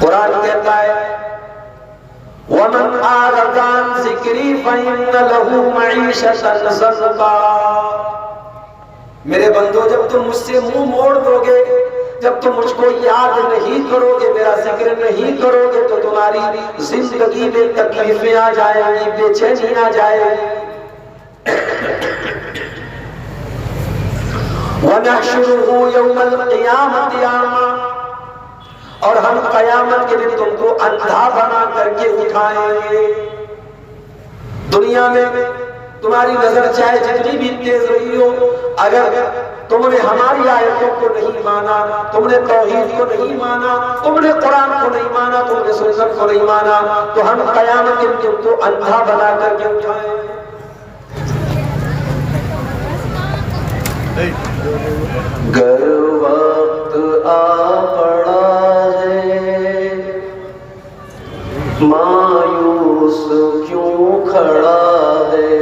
قرآن کہتا ہے وَمَنْ أَعْرَضَ عَنْ ذِكْرِي فَإِنَّ لَهُ مَعِيشَةً ضَنْكًا۔ میرے بندو، جب تم مجھ سے منہ موڑ دو گے، جب تم مجھ کو یاد نہیں کرو گے، میرا ذکر نہیں کرو گے، تو تمہاری زندگی میں تکلیفیں آ جائیں گی، بے چینی آ جائے گی۔ وَنَحْشُرُهُ يَوْمَ الْقِيَامَةِ أَعْمَى، اور ہم قیامت کے دن تم کو اندھا بنا کر کے اٹھائیں گے۔ دنیا میں تمہاری نظر چاہے جتنی بھی تیز رہی ہو، اگر تم نے ہماری آیتوں کو نہیں مانا، تم نے توحید کو نہیں مانا، تم نے قرآن کو نہیں مانا، تم نے سنت کو نہیں مانا، تو ہم قیامت کے دن تم کو اندھا بنا کر کے اٹھائیں گے۔ گر وقت آ پڑا ہے مایوس کیوں کھڑا ہے،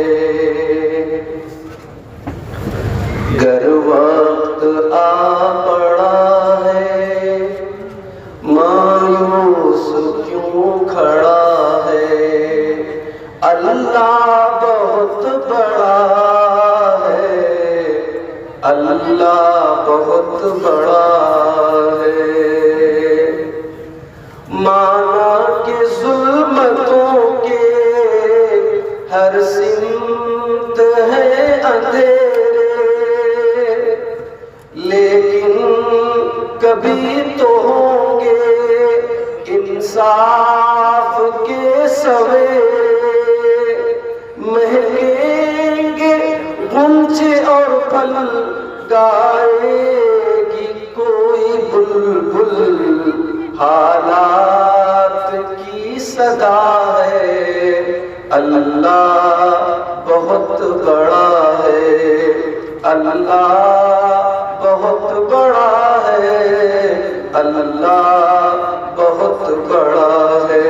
گر وقت آ پڑا ہے مایوس کیوں کھڑا ہے، اللہ بہت بڑا ہے، اللہ بہت بڑا ہے۔ مانا کہ ظلمتوں کے ہر سمت ہے اندھیرے، لیکن کبھی تو ہوں گے انصاف کے سویرے، مہکیں گے غنچے اور پھل، گائے گی کوئی بلبل، حالات کی صدا ہے، اللہ بہت بڑا ہے، اللہ بہت بڑا ہے، اللہ بہت بڑا ہے۔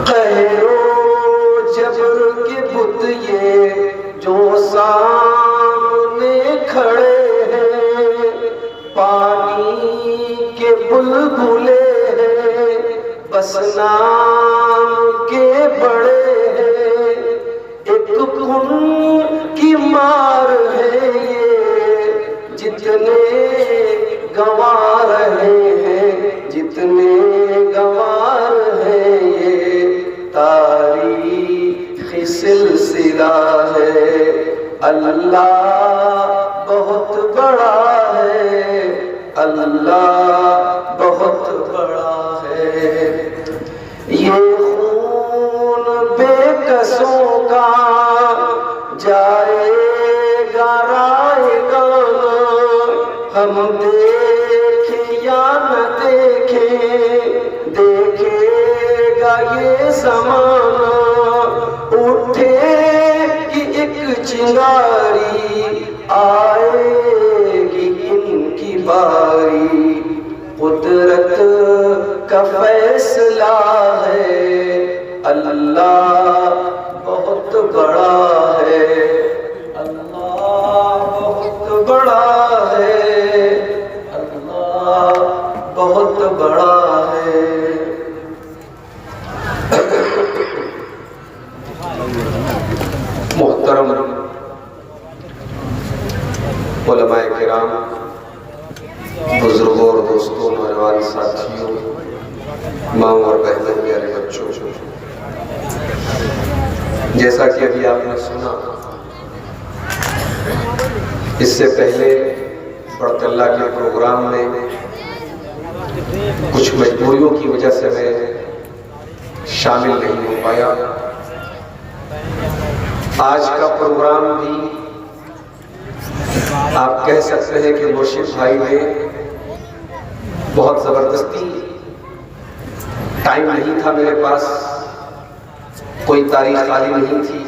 قہر و جبر کے بت یہ جو سامنے کھڑے ہیں، پانی کے بلبلے ہیں، بس نام کے بڑے ہیں، ایک کن کی مار ہے یہ، جتنے گنوا رہے ہیں، جتنے گنوا رہے یہ، تاریخ سلسلہ ہے، اللہ بہت بڑا ہے، اللہ بہت بڑا ہے۔ یہ خون بے کسوں کا جائے گا رائے گانا، ہم دیکھیں یا نہ دیکھیں، دیکھے گا یہ زمانہ، اٹھے گی ایک چنگاری، آئے گی ان کی باری، قدرت کا فیصلہ ہے، اللہ بہت بڑا ہے، اللہ بہت بڑا ہے، اللہ بہت بڑا ہے۔ محترم علماء کرام، بزرگوں اور دوستوں، نوجوان ساتھیوں، ماں اور بہنوں، پیارے بچوں، جیسا کہ ابھی آپ نے سنا، اس سے پہلے بڑھت اللہ کے پروگرام میں کچھ مجبوریوں کی وجہ سے میں شامل نہیں ہو پایا۔ آج کا پروگرام بھی آپ کہہ سکتے ہیں کہ مرشد بھائی نے بہت زبردستی، ٹائم نہیں تھا میرے پاس، کوئی تاریخ خالی نہیں تھی،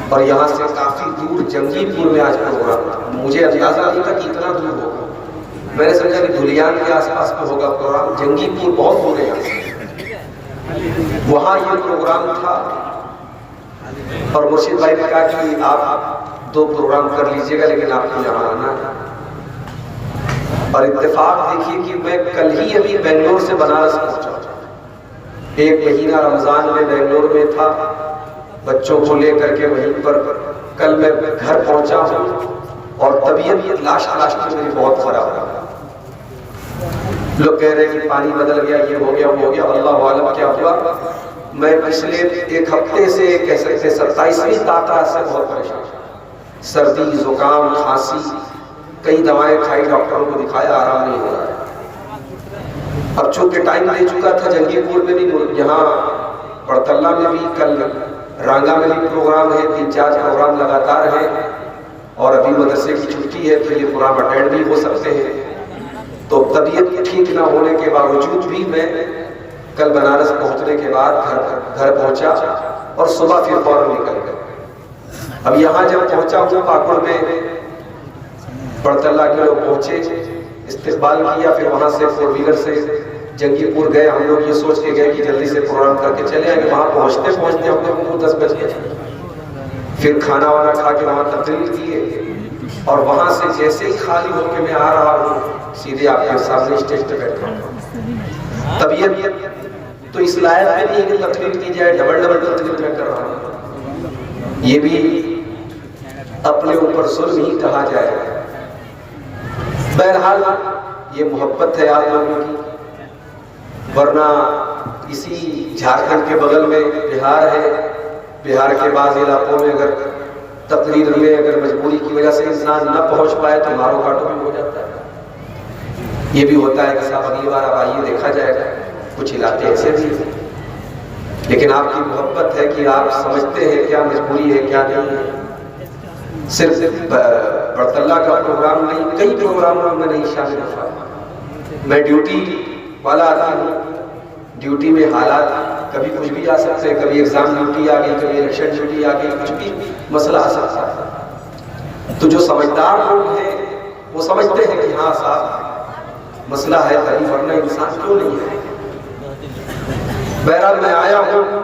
اور یہاں سے کافی دور جنگی پور میں آج پروگرام تھا۔ مجھے اندازہ نہیں تھا کہ اتنا دور ہوگا، میں نے سمجھا کہ دھلیان کے آس پاس میں ہوگا پروگرام، جنگی پور بہت دور ہے یہاں سے، وہاں یہ پروگرام تھا، اور مرشد بھائی نے کہا کہ آپ 2 پروگرام کر لیجئے گا، لیکن آپ کو یہاں آنا ہے۔ اور اتفاق دیکھیے کہ میں کل ہی ابھی بنگلور سے بنارس پہنچا، 1 مہینہ رمضان میں بنگلور میں تھا بچوں کو لے کر کے وہیں پر، کل میں گھر پہنچا ہوں اور طبیعت لاش میں میری بہت خراب رہا۔ لوگ کہہ رہے ہیں کہ پانی بدل گیا، یہ ہو گیا، وہ ہو گیا، اللہ عالم کیا ہوا۔ میں پچھلے 1 ہفتے سے کہہ سکتے 27ویں تاطا سے بہت پریشان، سردی، زکام، کھانسی، کئی دوائیں کھائی، ڈاکٹروں کو دکھایا، آرام نہیں ہو رہا ہے۔ اب چونکہ ٹائم دے چکا تھا، جنگی پور میں بھی، یہاں پڑتلہ میں بھی، کل رانگا میں بھی پروگرام ہے، 3-4 پروگرام لگاتار ہیں، اور ابھی مدرسے کی چھٹی ہے تو یہ پروگرام اٹینڈ بھی ہو سکتے ہیں۔ تو طبیعت ٹھیک نہ ہونے کے باوجود بھی میں کل بنارس پہنچنے کے بعد گھر پہنچا اور صبح پھر فوراً نکل گئے۔ اب یہاں جب پہنچا ہوں پاکڑ میں، پڑتلہ کے لوگ پہنچے، استقبال کیا، پھر وہاں سے 4 ویلر سے جنگی پور گئے۔ ہم لوگ یہ سوچ کے گئے کہ جلدی سے پروگرام کر کے چلے آئے، وہاں پہنچتے ہم لوگوں کو 10 بج گئے۔ پھر کھانا وانا کھا کے وہاں تقریر کیے، اور وہاں سے جیسے ہی خالی ہو کے میں آ رہا ہوں، سیدھے آپ کے سامنے اسٹیج پہ بیٹھا ہوں۔ طبیعت تو اس لائق میں نہیں ہے کہ تقریر کی جائے، ڈبل تقریر میں کر رہا ہوں، یہ بھی اپنے اوپر ظلم ہی کہا جائے۔ بہرحال یہ محبت ہے آپ لوگوں کی، ورنہ اسی جھارکھنڈ کے بغل میں بہار ہے، بہار کے بعض علاقوں میں اگر تقریر میں اگر مجبوری کی وجہ سے انسان نہ پہنچ پائے تو مارو کاٹو بھی ہو جاتا ہے۔ یہ بھی ہوتا ہے کہ صاحب اگلی بار آپ آئیے، دیکھا جائے گا، کچھ علاقے ایسے بھی ہیں، لیکن آپ کی محبت ہے کہ آپ سمجھتے ہیں کیا مجبوری ہے کیا نہیں ہے۔ صرف برطلہ کا پروگرام نہیں، کئی پروگراموں میں نہیں شامل ہوا۔ میں ڈیوٹی والا آدمی ہوں، ڈیوٹی میں حالات کبھی کچھ بھی آ سکتے ہیں، کبھی ایگزام ڈیوٹی آ گئی، کبھی الیکشن ڈیوٹی آ گئی، کچھ بھی مسئلہ آ سکتا ہے۔ تو جو سمجھدار لوگ ہیں وہ سمجھتے ہیں کہ ہاں صاحب مسئلہ ہے تبھی، ورنہ انسان کیوں نہیں ہے۔ بہرحال میں آیا ہوں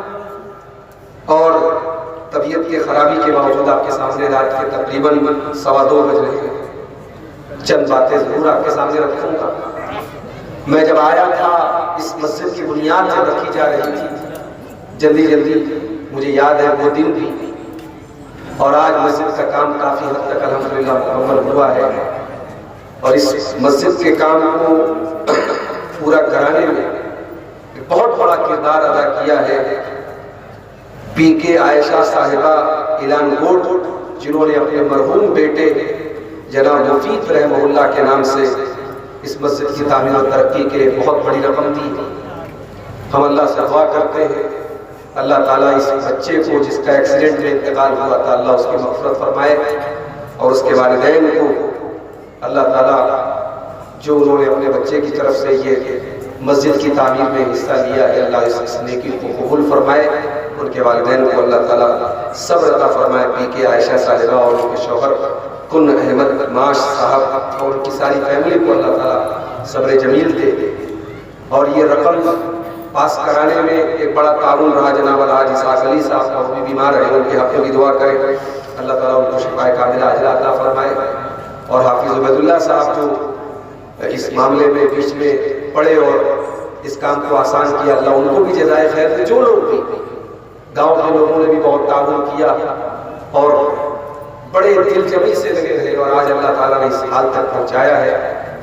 اور طبیعت کے خرابی کے باوجود آپ کے سامنے رات کے تقریباً 2:15 بج رہے ہیں، چند باتیں ضرور آپ کے سامنے رکھوں گا۔ میں جب آیا تھا اس مسجد کی بنیاد جب رکھی جا رہی تھی، جلدی مجھے یاد ہے وہ دن بھی، اور آج مسجد کا کام کافی حد تک الحمدللہ مکمل ہوا ہے، اور اس مسجد کے کام کو پورا کرانے میں بہت بڑا کردار ادا کیا ہے پی کے عائشہ صاحبہ اعلان کوٹ، جنہوں نے اپنے مرحوم بیٹے جناب مفید رحمہ اللہ کے نام سے اس مسجد کی تعمیر و ترقی کے بہت بڑی رقم دی۔ ہم اللہ سے دعا کرتے ہیں اللہ تعالیٰ اس بچے کو جس کا ایکسیڈنٹ میں انتقال ہوا تھا، اللہ اس کی مغفرت فرمائے، اور اس کے والدین کو اللہ تعالیٰ جو انہوں نے اپنے بچے کی طرف سے یہ مسجد کی تعمیر میں حصہ لیا ہے، اللہ اس نیکی کو قبول فرمائے، ان کے والدین کو اللہ تعالیٰ صبر عطا فرمائے، پی کے عائشہ صاحبہ اور ان کے شوہر کن احمد معاش صاحب اور ان کی ساری فیملی کو اللہ تعالیٰ صبر جمیل دے۔ اور یہ رقم پاس کرانے میں ایک بڑا تعاون رہا جناب الحاج اسحاق علی صاحب کا، وہ بھی بیمار رہے، ان کے حق میں بھی دعا کریں، اللہ تعالیٰ ان کو شفائے کاملہ عاجلہ عطا فرمائے، اور حافظ عبید اللہ صاحب جو اس معاملے میں بیچ میں پڑے اور اس کام کو آسان کیا، اللہ ان کو بھی جزائے خیر دے۔ جو لوگ بھی گاؤں کے لوگوں نے بھی بہت تعاون کیا اور بڑے دل جمی سے لگے رہے، اور آج اللہ تعالیٰ نے اس حال تک پہنچایا ہے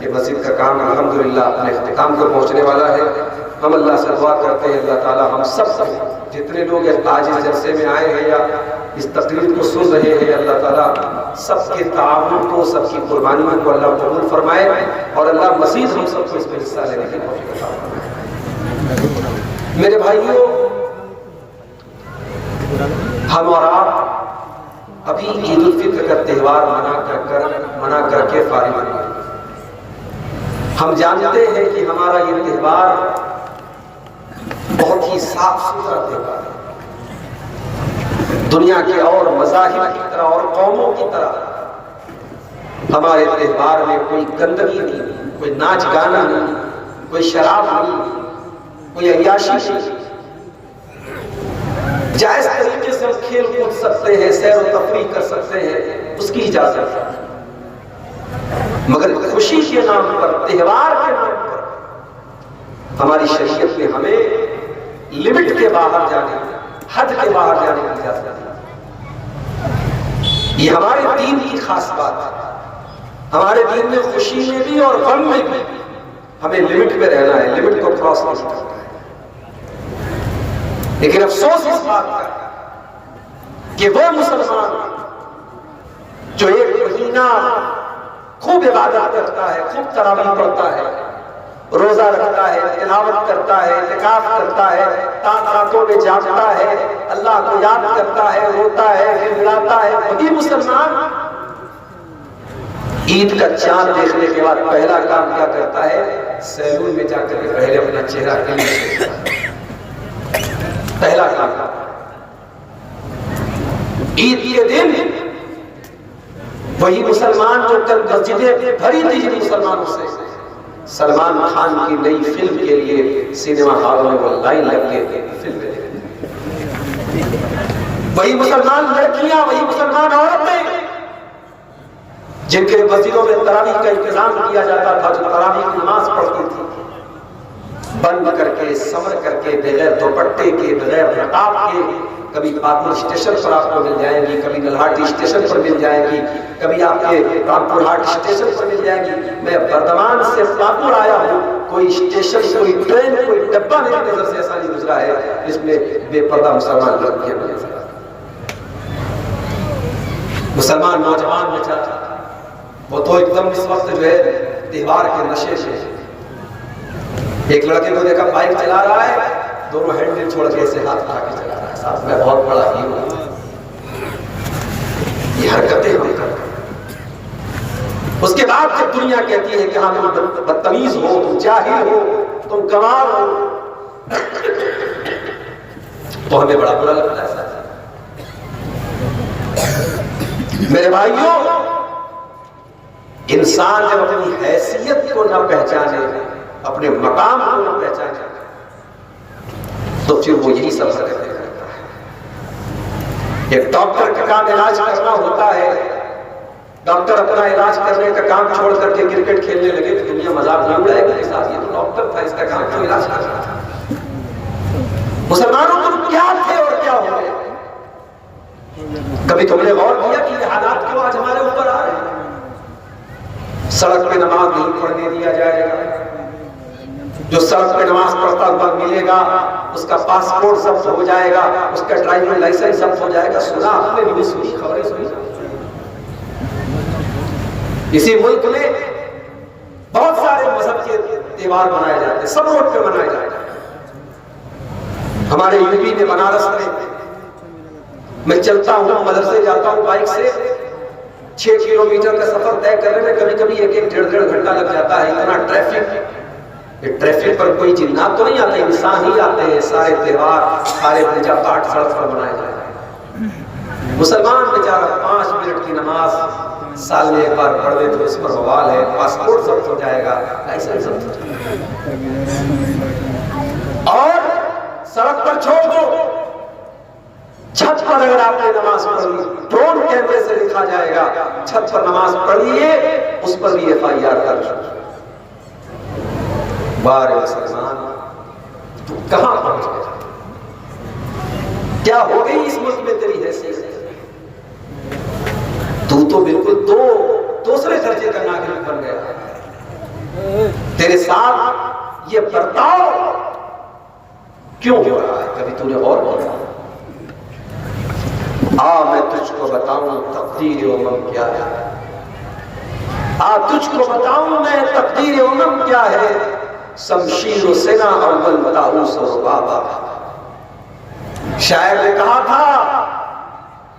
کہ مسجد کا کام الحمدللہ اپنے اختتام کو پہنچنے والا ہے۔ ہم اللہ سے دعا کرتے ہیں اللہ تعالیٰ ہم سب جتنے لوگ آج اس جلسے میں آئے ہیں یا اس تقریر کو سن رہے ہیں، اللہ تعالیٰ سب کے تعاون کو، سب کی قربانیوں کو اللہ قبول فرمائے، اور اللہ مزید ہم سب کو اس میں حصہ لینے کی توفیق عطا فرمائے۔ میرے بھائیوں، ہم اور آپ ابھی عید الفطر کا تہوار منا کر کے فارغ ہوئے۔ ہم جانتے ہیں کہ ہمارا یہ تہوار بہت ہی صاف ستھرا تہوار ہے، دنیا کے اور مذاہب کی طرح اور قوموں کی طرح ہمارے تہوار میں کوئی گندگی نہیں، کوئی ناچ گانا نہیں، کوئی شراب نہیں، کوئی عیاشی نہیں، جائز طریقے سے ہم کھیل کود سکتے ہیں، سیر و تفریح کر سکتے ہیں، اس کی اجازت ہے۔ مگر خوشی کے نام پر، تہوار کے نام پر ہماری شریعت نے ہمیں لمٹ کے باہر جانے، حد کے باہر جانے کی اجازت دی۔ یہ ہمارے دین کی خاص بات ہے۔ ہمارے دین میں خوشی میں بھی اور غم میں بھی ہمیں لمٹ میں رہنا ہے، لمٹ کو کراس نہیں کرنا ہے۔ لیکن افسوس اس بات کا کہ وہ مسلمان جو ایک مہینہ خوب عبادت کرتا ہے، خوب تراویح پڑھتا ہے، روزہ رکھتا ہے، تلاوت کرتا ہے، اعتکاف کرتا ہے، راتوں میں جاگتا ہے، اللہ کو یاد کرتا ہے، روتا ہے، گڑگڑاتا ہے، وہی مسلمان عید کا چاند دیکھنے کے بعد پہلا کام کیا کرتا ہے؟ سیلون میں جا کر کے پہلے اپنا چہرہ کلین کرتا ہے۔ پہلا کام عید کے دن وہی مسلمان جو کل مسجدیں بھری تھی جن مسلمانوں سے، سلمان خان کی نئی فلم کے لیے سینما ہالوں میں وہ لائن لگ کے فلم دیکھتے، وہی مسلمان لڑکیاں، وہی مسلمان عورتیں جن کے مسجدوں میں تراویح کا انتظام کیا جاتا تھا، جو تراویح کی نماز پڑھتی تھی، بند کر کے، سمر کر کے، بغیر دوپٹے کے، بغیر نقاب کے، کبھی پاپور اسٹیشن پر آپ کو مل جائیں گی، کبھی نلہاٹی اسٹیشن پر مل جائیں گی، کبھی آپ کے رامپور ہاٹ اسٹیشن پر مل جائیں گی۔ میں بردمان سے پاپور آیا ہوں، کوئی اسٹیشن، کوئی ٹرین، کوئی ڈبہ میری نظر سے ایسا نہیں گزرا ہے جس میں بے پردہ مسلمان لڑکیاں نظر آئیں۔ مسلمان نوجوان بچہ تھا، وہ تو ایک دم اس وقت جو ہے تہوار کے نشے سے، ایک لڑکے کو دیکھا بائک چلا رہا ہے، دونوں ہینڈل چھوڑ کے اسے ہاتھ اٹھا کے چلا رہا ہے، صاحب میں بہت بڑا ہیرو ہوں۔ یہ حرکتیں ہم کرتے ہیں۔ اس کے بعد جب دنیا کہتی ہے کہ ہاں تم بدتمیز ہو، تم جاہل ہو، تم گنوار ہو، تو ہمیں بڑا برا لگتا ہے۔ میرے بھائیوں، انسان جب اپنی حیثیت کو نہ پہچانے، اپنے مقام کو نہ پہچانے، تو پھر وہ یہی سب حرکتیں کرتا ہے۔ ایک ڈاکٹر کا کام علاج کرنا ہوتا ہے، ڈاکٹر اپنا علاج کرنے کا کام چھوڑ کر کے کرکٹ کھیلنے لگے تو دنیا مذاق نہیں اڑائے گا، یہ تو ڈاکٹر تھا، اس کا کام تو علاج کرنا تھا۔ مسلمانوں تم کیا تھے اور کیا ہو گئے؟ کبھی تم نے غور کیا کہ یہ حالات کیوں آج ہمارے اوپر آ رہے ہیں؟ سڑک پہ نماز نہیں پڑھنے دیا جائے گا، جو سڑک پہ نماز پڑھتا ہوا ملے گا اس کا پاسپورٹ ضبط ہو جائے گا، اس کا ڈرائیونگ لائسنس ضبط ہو جائے گا۔ سنا آپ نے بھی سنی، خبریں سنی؟ اسی ملک میں بہت سارے مذہب کے تہوار منائے جاتے ہیں، سب روڈ پہ منائے جاتے ہیں۔ ہمارے یو پی میں بنارس میں چلتا ہوں، مدرسے جاتا ہوں بائک سے، 6 کلومیٹر کا سفر طے کرنے میں کبھی کبھی 1-1.5 گھنٹہ لگ جاتا ہے، اتنا ٹریفک۔ یہ ٹریفک پر کوئی جنات تو نہیں آتے، انسان ہی آتے ہیں۔ سارے تہوار، سارے پوجا پاٹ سڑک پر منائے جاتے ہیں۔ مسلمان بیچارہ 5 منٹ کی نماز سال میں ایک بار پڑھ دے تو اس پر بوال ہے، پاسپورٹ ضبط ہو جائے گا، لائسنس ضبط ہو جائے گا۔ اور سڑک پر چھوڑ دو، چھت پر اگر آپ نے نماز پڑھی، ڈرون کیمرے سے لکھا جائے گا چھت پر نماز پڑھیے، اس پر بھی FIR درج۔ بارے مسلمان تو کہاں پہنچ گیا؟ کیا ہو گئی اس ملک میں تیری حیثیت؟ تو بالکل دوسرے درجے کا ناگرک بن گیا۔ تیرے ساتھ یہ برتاؤ کیوں ہو رہا ہے؟ کبھی تو نے غور کیا؟ میں تجھ کو بتاؤں تقدیر امم کیا ہے، تجھ کو بتاؤں میں تقدیر امم کیا ہے، شمشیر و سنا اول طاؤس و بابا۔ شاعر نے کہا تھا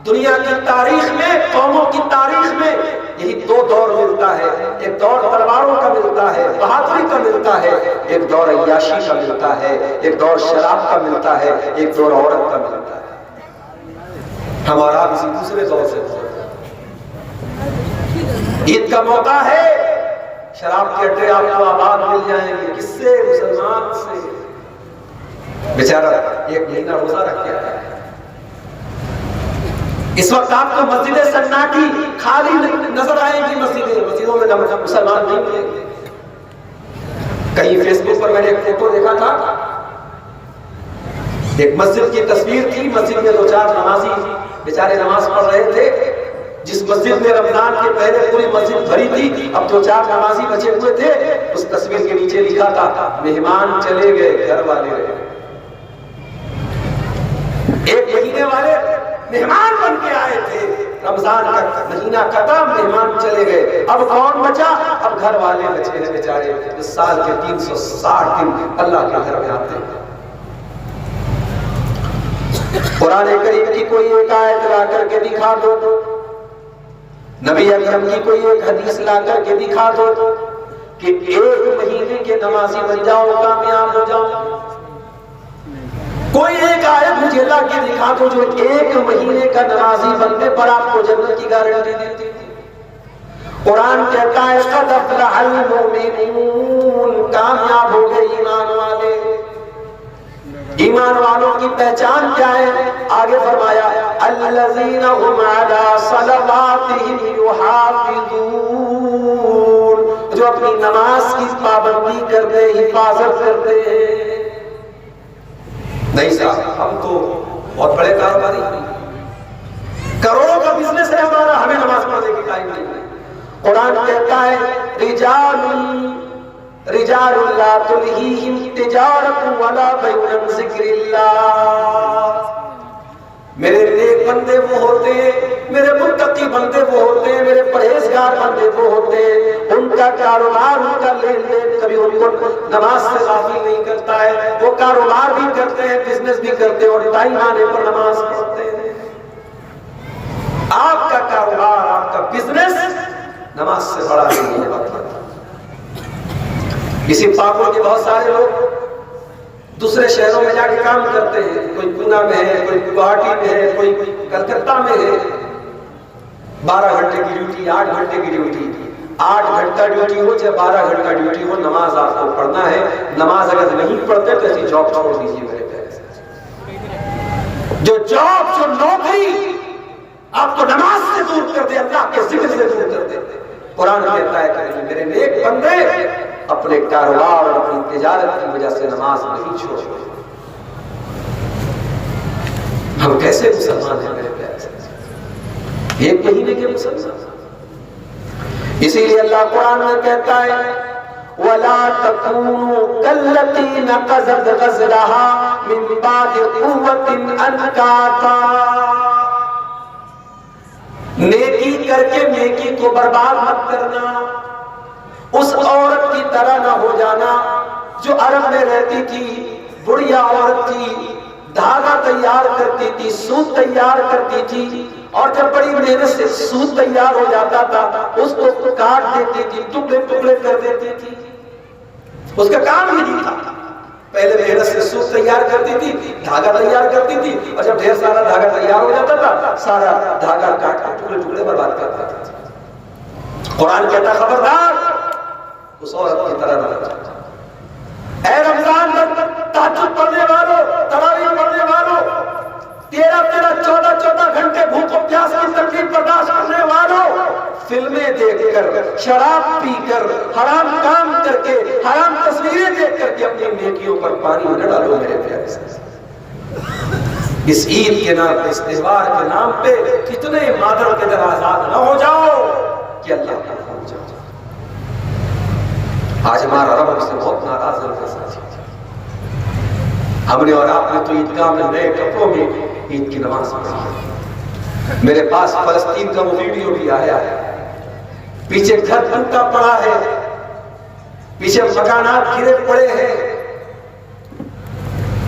دنیا کی تاریخ میں، قوموں کی تاریخ میں یہی 2 دور ملتا ہے، ایک دور تلواروں کا ملتا ہے، بہادری کا ملتا ہے، ایک دور عیاشی کا ملتا ہے، ایک دور شراب کا ملتا ہے، ایک دور عورت کا ملتا ہے۔ ہمارا کسی دوسرے دور سے عید کا موقع ہے، شراب کے اڈے آپ کو آباد مل جائیں گے، کس سے؟ مسلمان سے۔ بیچارہ 1 مہینہ روزہ رکھ کے آیا ہے، اس وقت آپ کو مسجد سناٹی خالی نظر آئے گی، مسجدوں میں مسلمان نہیں ملیں گے۔ کہیں فیس بک پر میں نے ایک فوٹو دیکھا تھا، ایک مسجد کی تصویر تھی، مسجد میں 2-4 نمازی بیچارے نماز پڑھ رہے تھے۔ جس مسجد میں رمضان کے پہلے پوری مسجد بھری تھی، اب 2-4 نمازی بچے ہوئے تھے، اس تصویر کے نیچے لکھا تھا مہمان چلے گئے گھر والے رہے۔ 1 مہینے والے مہمان بن کے آئے تھے، رمضان کا مہینہ ختم، مہمان چلے گئے، اب کون بچا؟ اب گھر والے بچے ہیں بیچارے، اس سال کے 360 دن اللہ کے گھر میں آتے ہیں۔ قرآن کریم کی کوئی ایک آیت لا کر کے دکھا دو، نبی اکرم کی کوئی ایک حدیث لا کر کے دکھا دو کہ 1 مہینے کے نمازی بن جاؤ، کامیاب ہو جاؤ۔ کوئی ایک آیت مجھے لا کے دکھا دو جو 1 مہینے کا نمازی بننے پر آپ کو جنت کی گارنٹی دیتی ہے۔ قرآن کہتا ہے قد افلح المؤمنون، کامیاب ہو گئے ایمان والے۔ ایمان والوں کی پہچان کیا ہے؟ آگے فرمایا الذین هم علی صلواتہم یحافظون، جو اپنی نماز کی پابندی کرتے، حفاظت کرتے ہیں۔ نہیں صاحب، ہم تو بہت بڑے کاروباری ہیں، کروڑوں کا بزنس ہے ہمارا، ہمیں نماز پڑھنے کی ٹائم نہیں ہے۔ قرآن کہتا ہے رجال لا تلہیہم تجارت ولا بیع عن ذکر اللہ۔ میرے نیک بندے وہ ہوتے ہیں، میرے متقی بندے وہ ہوتے ہیں، میرے پرہیزگار بندے وہ ہوتے ہیں، ان کا کاروبار، ان کا لین دین کبھی ان کو نماز سے غافل نہیں کرتا ہے۔ وہ کاروبار بھی کرتے ہیں، بزنس بھی کرتے ہیں، اور ٹائم آنے پر نماز پڑھتے ہیں۔ آپ کا کاروبار، آپ کا بزنس نماز سے بڑا نہیں ہے۔ اسی پاکوں کے بہت سارے لوگ دوسرے شہروں میں جا کے کام کرتے ہیں، کوئی پونا میں ہے، کوئی گوہاٹی میں ہے، کوئی کلکتہ میں ہے۔ 12 گھنٹے کی ڈیوٹی، 8 گھنٹے کی ڈیوٹی، 8 گھنٹہ ڈیوٹی ہو چاہے 12 گھنٹہ ڈیوٹی ہو، نماز آپ کو پڑھنا ہے۔ نماز اگر نہیں پڑھتے تو ایسی جاب چھوڑ دیجیے میرے پیارے۔ جو جاب، جو نوکری آپ کو نماز سے دور کر دے، اللہ کے ذکر سے دور کر دے، قرآن کہتا ہے کہ میرے نیک بندے اپنے کاروبار اور اپنی تجارت کی وجہ سے نماز نہیں چھوڑتے۔ ہم کیسے مسلمان ہیں میرے پیارے؟ 1 مہینے کے مسلمان۔ اسی لیے اللہ قرآن میں کہتا ہے وَلَا تَكُونُوا كَالَّتِي نَقَضَتْ غَزْلَهَا مِن بَعْدِ قُوَّةٍ أَنْكَاثًا۔ نیکی کر کے نیکی کو برباد مت کرنا، اس عورت کی طرح نہ ہو جانا جو عرب میں رہتی تھی، بڑھیا عورت تھی، دھاگا تیار کرتی تھی، سوت تیار کرتی تھی، اور جب بڑی محنت سے سوت تیار ہو جاتا تھا اس کو کاٹ دیتی تھی، ٹکڑے ٹکڑے کر دیتی تھی۔ اس کا کام یہی تھا، پہلے محنت سے سوت تیار کرتی تھی، دھاگا تیار کرتی تھی، اور جب ڈھیر سارا دھاگا تیار ہو جاتا تھا سارا دھاگا کاٹ کے ٹکڑے ٹکڑے برباد کر دیتا تھا۔ قرآن کہتا ہے خبردار اس عورت کی طرح نہ جانا۔ اے رمضان میں تہجد پڑھنے والوں، تراویح پڑھنے والوں، 13 14 گھنٹے بھوک و پیاس کی تکلیف برداشت کرنے والوں، فلمیں دیکھ کر، شراب پی کر، حرام کام کر کے، حرام تصویریں دیکھ کر کے اپنی نیکیوں پر پانی نہ ڈالو میرے پیارے سے۔ اس عید کے نام پہ، اس تہوار کے نام پہ کتنے مادر کے در آزاد نہ ہو جاؤ کہ اللہ کا ہو جاؤ۔ آج ہمارا رب ہم سے بہت ناراض ہے۔ ہم نے اور آپ نے تو عیدگاہ میں نئے کپڑوں میں عید کی نماز پڑھی۔ میرے پاس فلسطین کا وہ ویڈیو بھی آیا ہے، پیچھے گھر ٹوٹا پڑا ہے، پیچھے مکانات گرے پڑے ہیں،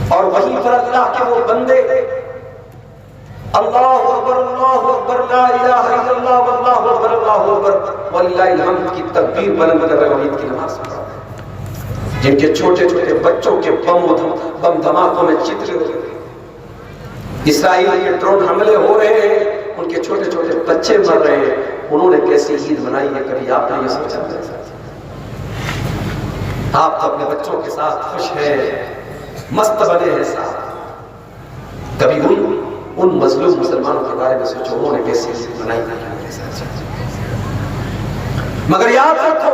اور وہیں پر اللہ کے وہ بندے اللہ اکبر لا الہ الا اللہ واللہ اکبر اللہ اکبر وللہ الحمد کی تکبیر بلند کر رہے عید کی نماز پڑھ رہے ہیں، جن کے چھوٹے چھوٹے بچوں کے بم دھماکوں میں چترے ہو رہے ہیں، اسرائیل کے ڈرون حملے ہو رہے ہیں، ان کے چھوٹے چھوٹے بچے مر رہے ہیں۔ انہوں نے کیسی عید منائی ہے کبھی آپ نے یہ سوچا ہے؟ آپ تو اپنے بچوں کے ساتھ خوش ہیں، مست بنے ہیں ساتھ، کبھی ان مظلوم مسلمانوں کے بارے میں سوچو انہوں نے کیسی عزت بنائی. مگر یاد رکھو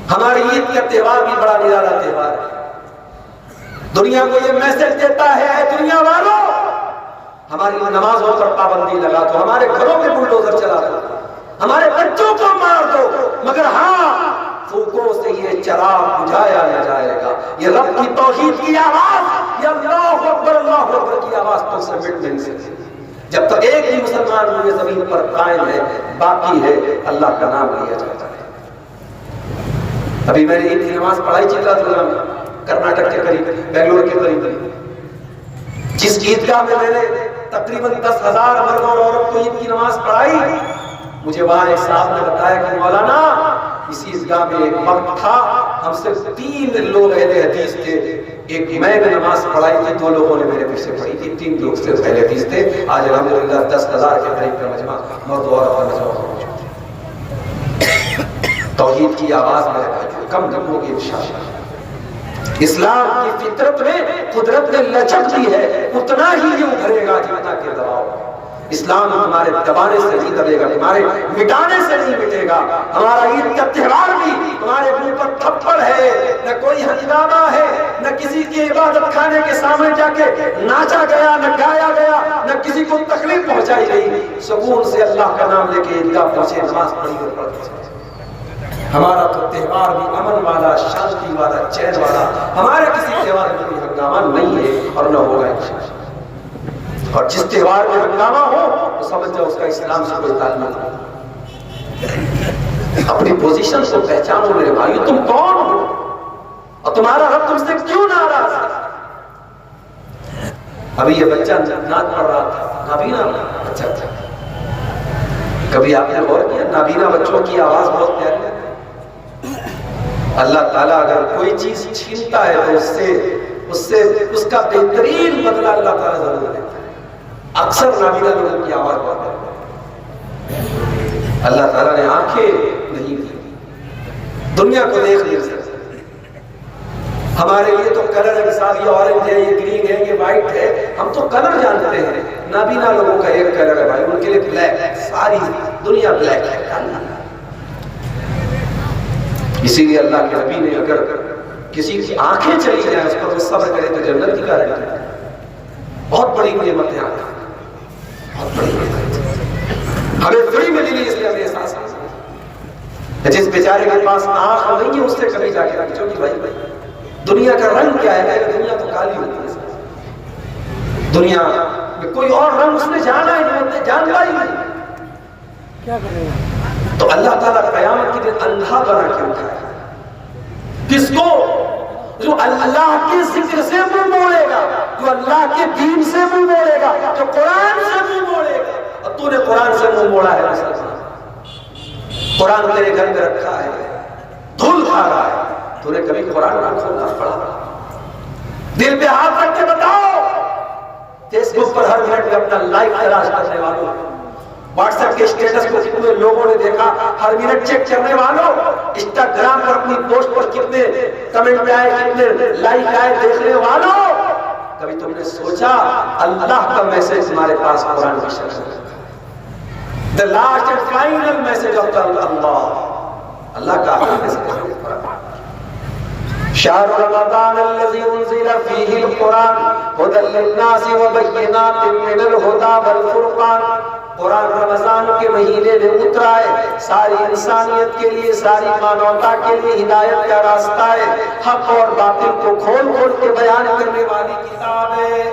ہماری عید کا تہوار بھی بڑا نرالا تہوار ہے. دنیا کو یہ میسج دیتا ہے اے دنیا والوں ہماری نمازوں پر پابندی لگا دو, ہمارے گھروں میں بلڈوزر چلا دو, ہمارے بچوں کو مار دو, مگر ہاں پھوکوں سے یہ چراغ بجھایا نہ جائے گا. یہ رب کی توحید کی آواز, یہ اللہ اکبر کی آواز تو سے مٹ نہیں سکتی. جب تک ایک ہی مسلمان یہ زمین پر قائم ہے باقی ہے اللہ کا نام لیا جاتا ہے. ابھی میں نے عید کی نماز پڑھائی چترادورا میں, کرناٹک کے قریب, بنگلور کے قریب, جس عیدگاہ میں میں نے تقریباً 10,000 مردوں اور عورت کو عید کی نماز پڑھائی. مجھے وہاں ایک صاحب نے بتایا کہ مولانا اس عیدگاہ میں ایک وقت تھا ہم سے 3 لوگ اہل حدیث تھے, ایک میں نے نماز پڑھائی تھی 2 لوگوں نے میرے پیچھے پڑھی تھی, 3 لوگ سے اہل حدیث تھے. آج الحمدللہ 10,000 کے قریب کا مجمع مرد و عورت کا مجمع موجود ہے. توحید کی آواز میرے بھائی کم نہیں ہوگی انشاءاللہ. اسلام کی فطرت میں قدرت نے لچک دی ہے, اتنا ہی یہ ابھرے گا جتنا کہ دباؤ. اسلام تمہارے دبانے سے نہیں دبے گا, تمہارے مٹانے سے نہیں مٹے گا. ہمارا عید کا تہوار بھی تمہارے منہ پر تھپڑ ہے, نہ کوئی ہنگامہ ہے, نہ کسی کی عبادت خانے کے سامنے جا کے ناچا گیا, نہ گایا گیا, نہ کسی کو تکلیف پہنچائی گئی. سکون سے اللہ کا نام لے کے عیدگاہ پہنچے, نماز پڑھی اور پڑھ. ہمارا تو تہوار بھی امن والا, شانتی والا, چین والا. ہمارے کسی تہوار میں کوئی ہنگامہ نہیں ہے اور نہ ہوگا انشاءاللہ. اور جس تہوار میں ہنگامہ ہو تو سمجھ جاؤ اس کا اسلام سے کوئی تعلق نہیں. اپنی پوزیشن کو پہچانو میرے بھائی, تم کون ہو اور تمہارا رب تم سے کیوں ناراض ہے. ابھی یہ بچہ نعت پڑھ رہا تھا, نابینا بچہ تھا. کبھی آپ نے غور کیا نابینا بچوں کی آواز بہت پیاری ہے. اللہ تعالیٰ اگر کوئی چیز چھینتا ہے تو اس کا بہترین بدلہ اللہ تعالیٰ ضرور دیتا ہے. اکثر نابینا لوگوں کی آواز بہت ہے. اللہ تعالیٰ نے آنکھیں نہیں دی, دنیا کو دیکھ نہیں سکتے. ہمارے لیے تو کلر ہے, مثال یہ اورنج ہے, یہ گرین ہے, یہ وائٹ ہے, ہم تو کلر جانتے ہیں. نابینا لوگوں کا ایک کلر ہے بھائی, ان کے لیے بلیک ہے, ساری دنیا بلیک ہے. اسی لیے اللہ کے نبی نے اگر کسی کی آنکھیں چلی جائیں اس پر وہ صبر کرے تو جنت کی گارنٹی ہے. بہت بڑی نعمت ہے آنکھ, بہت بڑی نعمت ہمیں فری میں ملی, اس لیے ہمیں احساس ہے. جس بیچارے کے پاس آنکھ نہیں ہے اس سے کبھی جا کے پوچھو کہ بھائی دنیا کا رنگ کیا ہے, کہ دنیا تو کالی ہوتی ہے. دنیا میں کوئی اور رنگ اس نے جانا ہی نہیں, جانتا ہی نہیں, کیا کرے گا. تو اللہ تعالیٰ قیامت کے دن اندھا بنا کے اٹھائے. کس کو؟ جو اللہ کے ذکر سے منہ موڑے گا, جو اللہ کے دین سے منہ موڑے گا, جو قرآن سے منہ موڑے گا. اور تو نے قرآن سے منہ موڑا ہے, قرآن تیرے گھر میں رکھا ہے, دھول کھا رہا ہے, تو نے کبھی قرآن نہ کھولنا پڑا. دل پہ ہاتھ رکھ کے بتاؤ, فیس بک پر ہر منٹ میں اپنا لائک تلاش کرنے والوں, واٹس ایپ کے اسٹیٹس کو کتنے لوگوں نے دیکھا ہر منٹ چیک کرنے والوں, انسٹاگرام پر اپنی پوسٹ پر کتنے کمنٹ پہ آئے, کتنے لائک آئے دیکھنے والوں, کبھی تم نے سوچا اللہ کا میسج تمہارے پاس قرآن کی شکل میں, the last and final message of Allah, اللہ کا آخری میسج ہے قرآن. شهر رمضان الذي انزل فيه القرآن هدى للناس وبينات من الهدى والفرقان. قرآن رمضان کے مہینے میں اترا ہے, ساری انسانیت کے لیے, ساری مانوتا کے لیے ہدایت کا راستہ ہے, حق اور باطل کو کھول کھول کے بیان کرنے والی کتاب ہے.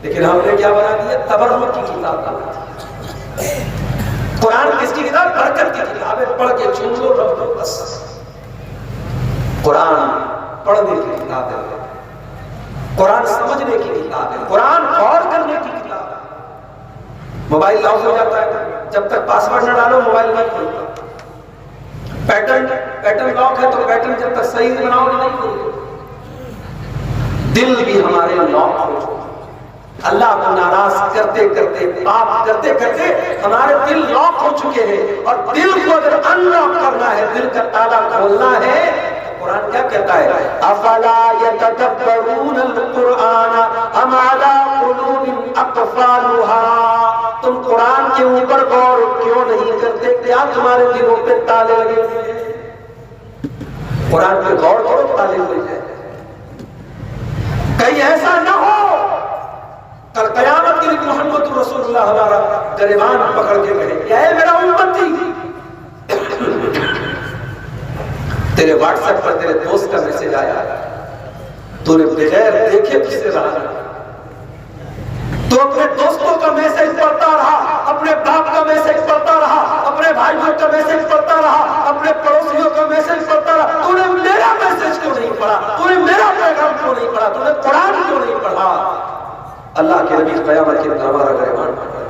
لیکن ہم نے کیا بنا دیا, تبرک کی کتاب بنا دیا. قرآن کس کی کتاب؟ برکت کی کتاب ہے, پڑھ کے چھوڑ لو رب کو بس. قرآن پڑھنے کی کتاب ہے, قرآن سمجھنے کی کتاب ہے, قرآن غور کرنے کی کتاب ہے. موبائل لاک ہو جاتا ہے, جب تک پاسورڈ نہ ڈالو موبائل نہیں کھلتا. پیٹرن لاک ہے تو پیٹرن جب تک صحیح سے بناؤ گے نہیں کھلتا. دل بھی ہمارے لاک ہو چکے, اللہ کو ناراض کرتے کرتے, پاپ کرتے کرتے ہمارے دل لاک ہو چکے ہیں. اور دل کو اگر ان لاک کرنا ہے, دل کا تالا کھولنا ہے, قرآن کیا کہتا ہے؟ افلا يتدبرون القرآن ام على قلوب اقفالها، تم قرآن کے اوپر غور کیوں نہیں کرتے؟ کیا تمہارے دلوں پہ تالے لگے ہوئے ہیں؟ قرآن پہ غور کرو، تالے لگ جائے۔ کہیں ایسا نہ ہو کل قیامت کے دن محمد رسول اللہ ہمارا گریبان پکڑ کے کہے اے میرا امتی، تیرے واٹس ایپ پر تیرے دوست کا میسج آیا، تو نے بغیر دیکھے کس سے رہا، تو اپنے دوستوں کا میسج پڑھتا رہا، اپنے باپ کا میسج پڑھتا رہا، اپنے بھائیوں کا میسج پڑھتا رہا، اپنے پڑوسیوں کا میسج پڑھتا رہا، تو نے میرا میسج کیوں نہیں پڑھا؟ تو نے میرا پیغام کیوں نہیں پڑھا؟ تو نے قرآن کیوں نہیں پڑھا؟ اللہ کے نبی قیامت کے دن ہمارا گریبان پکڑ۔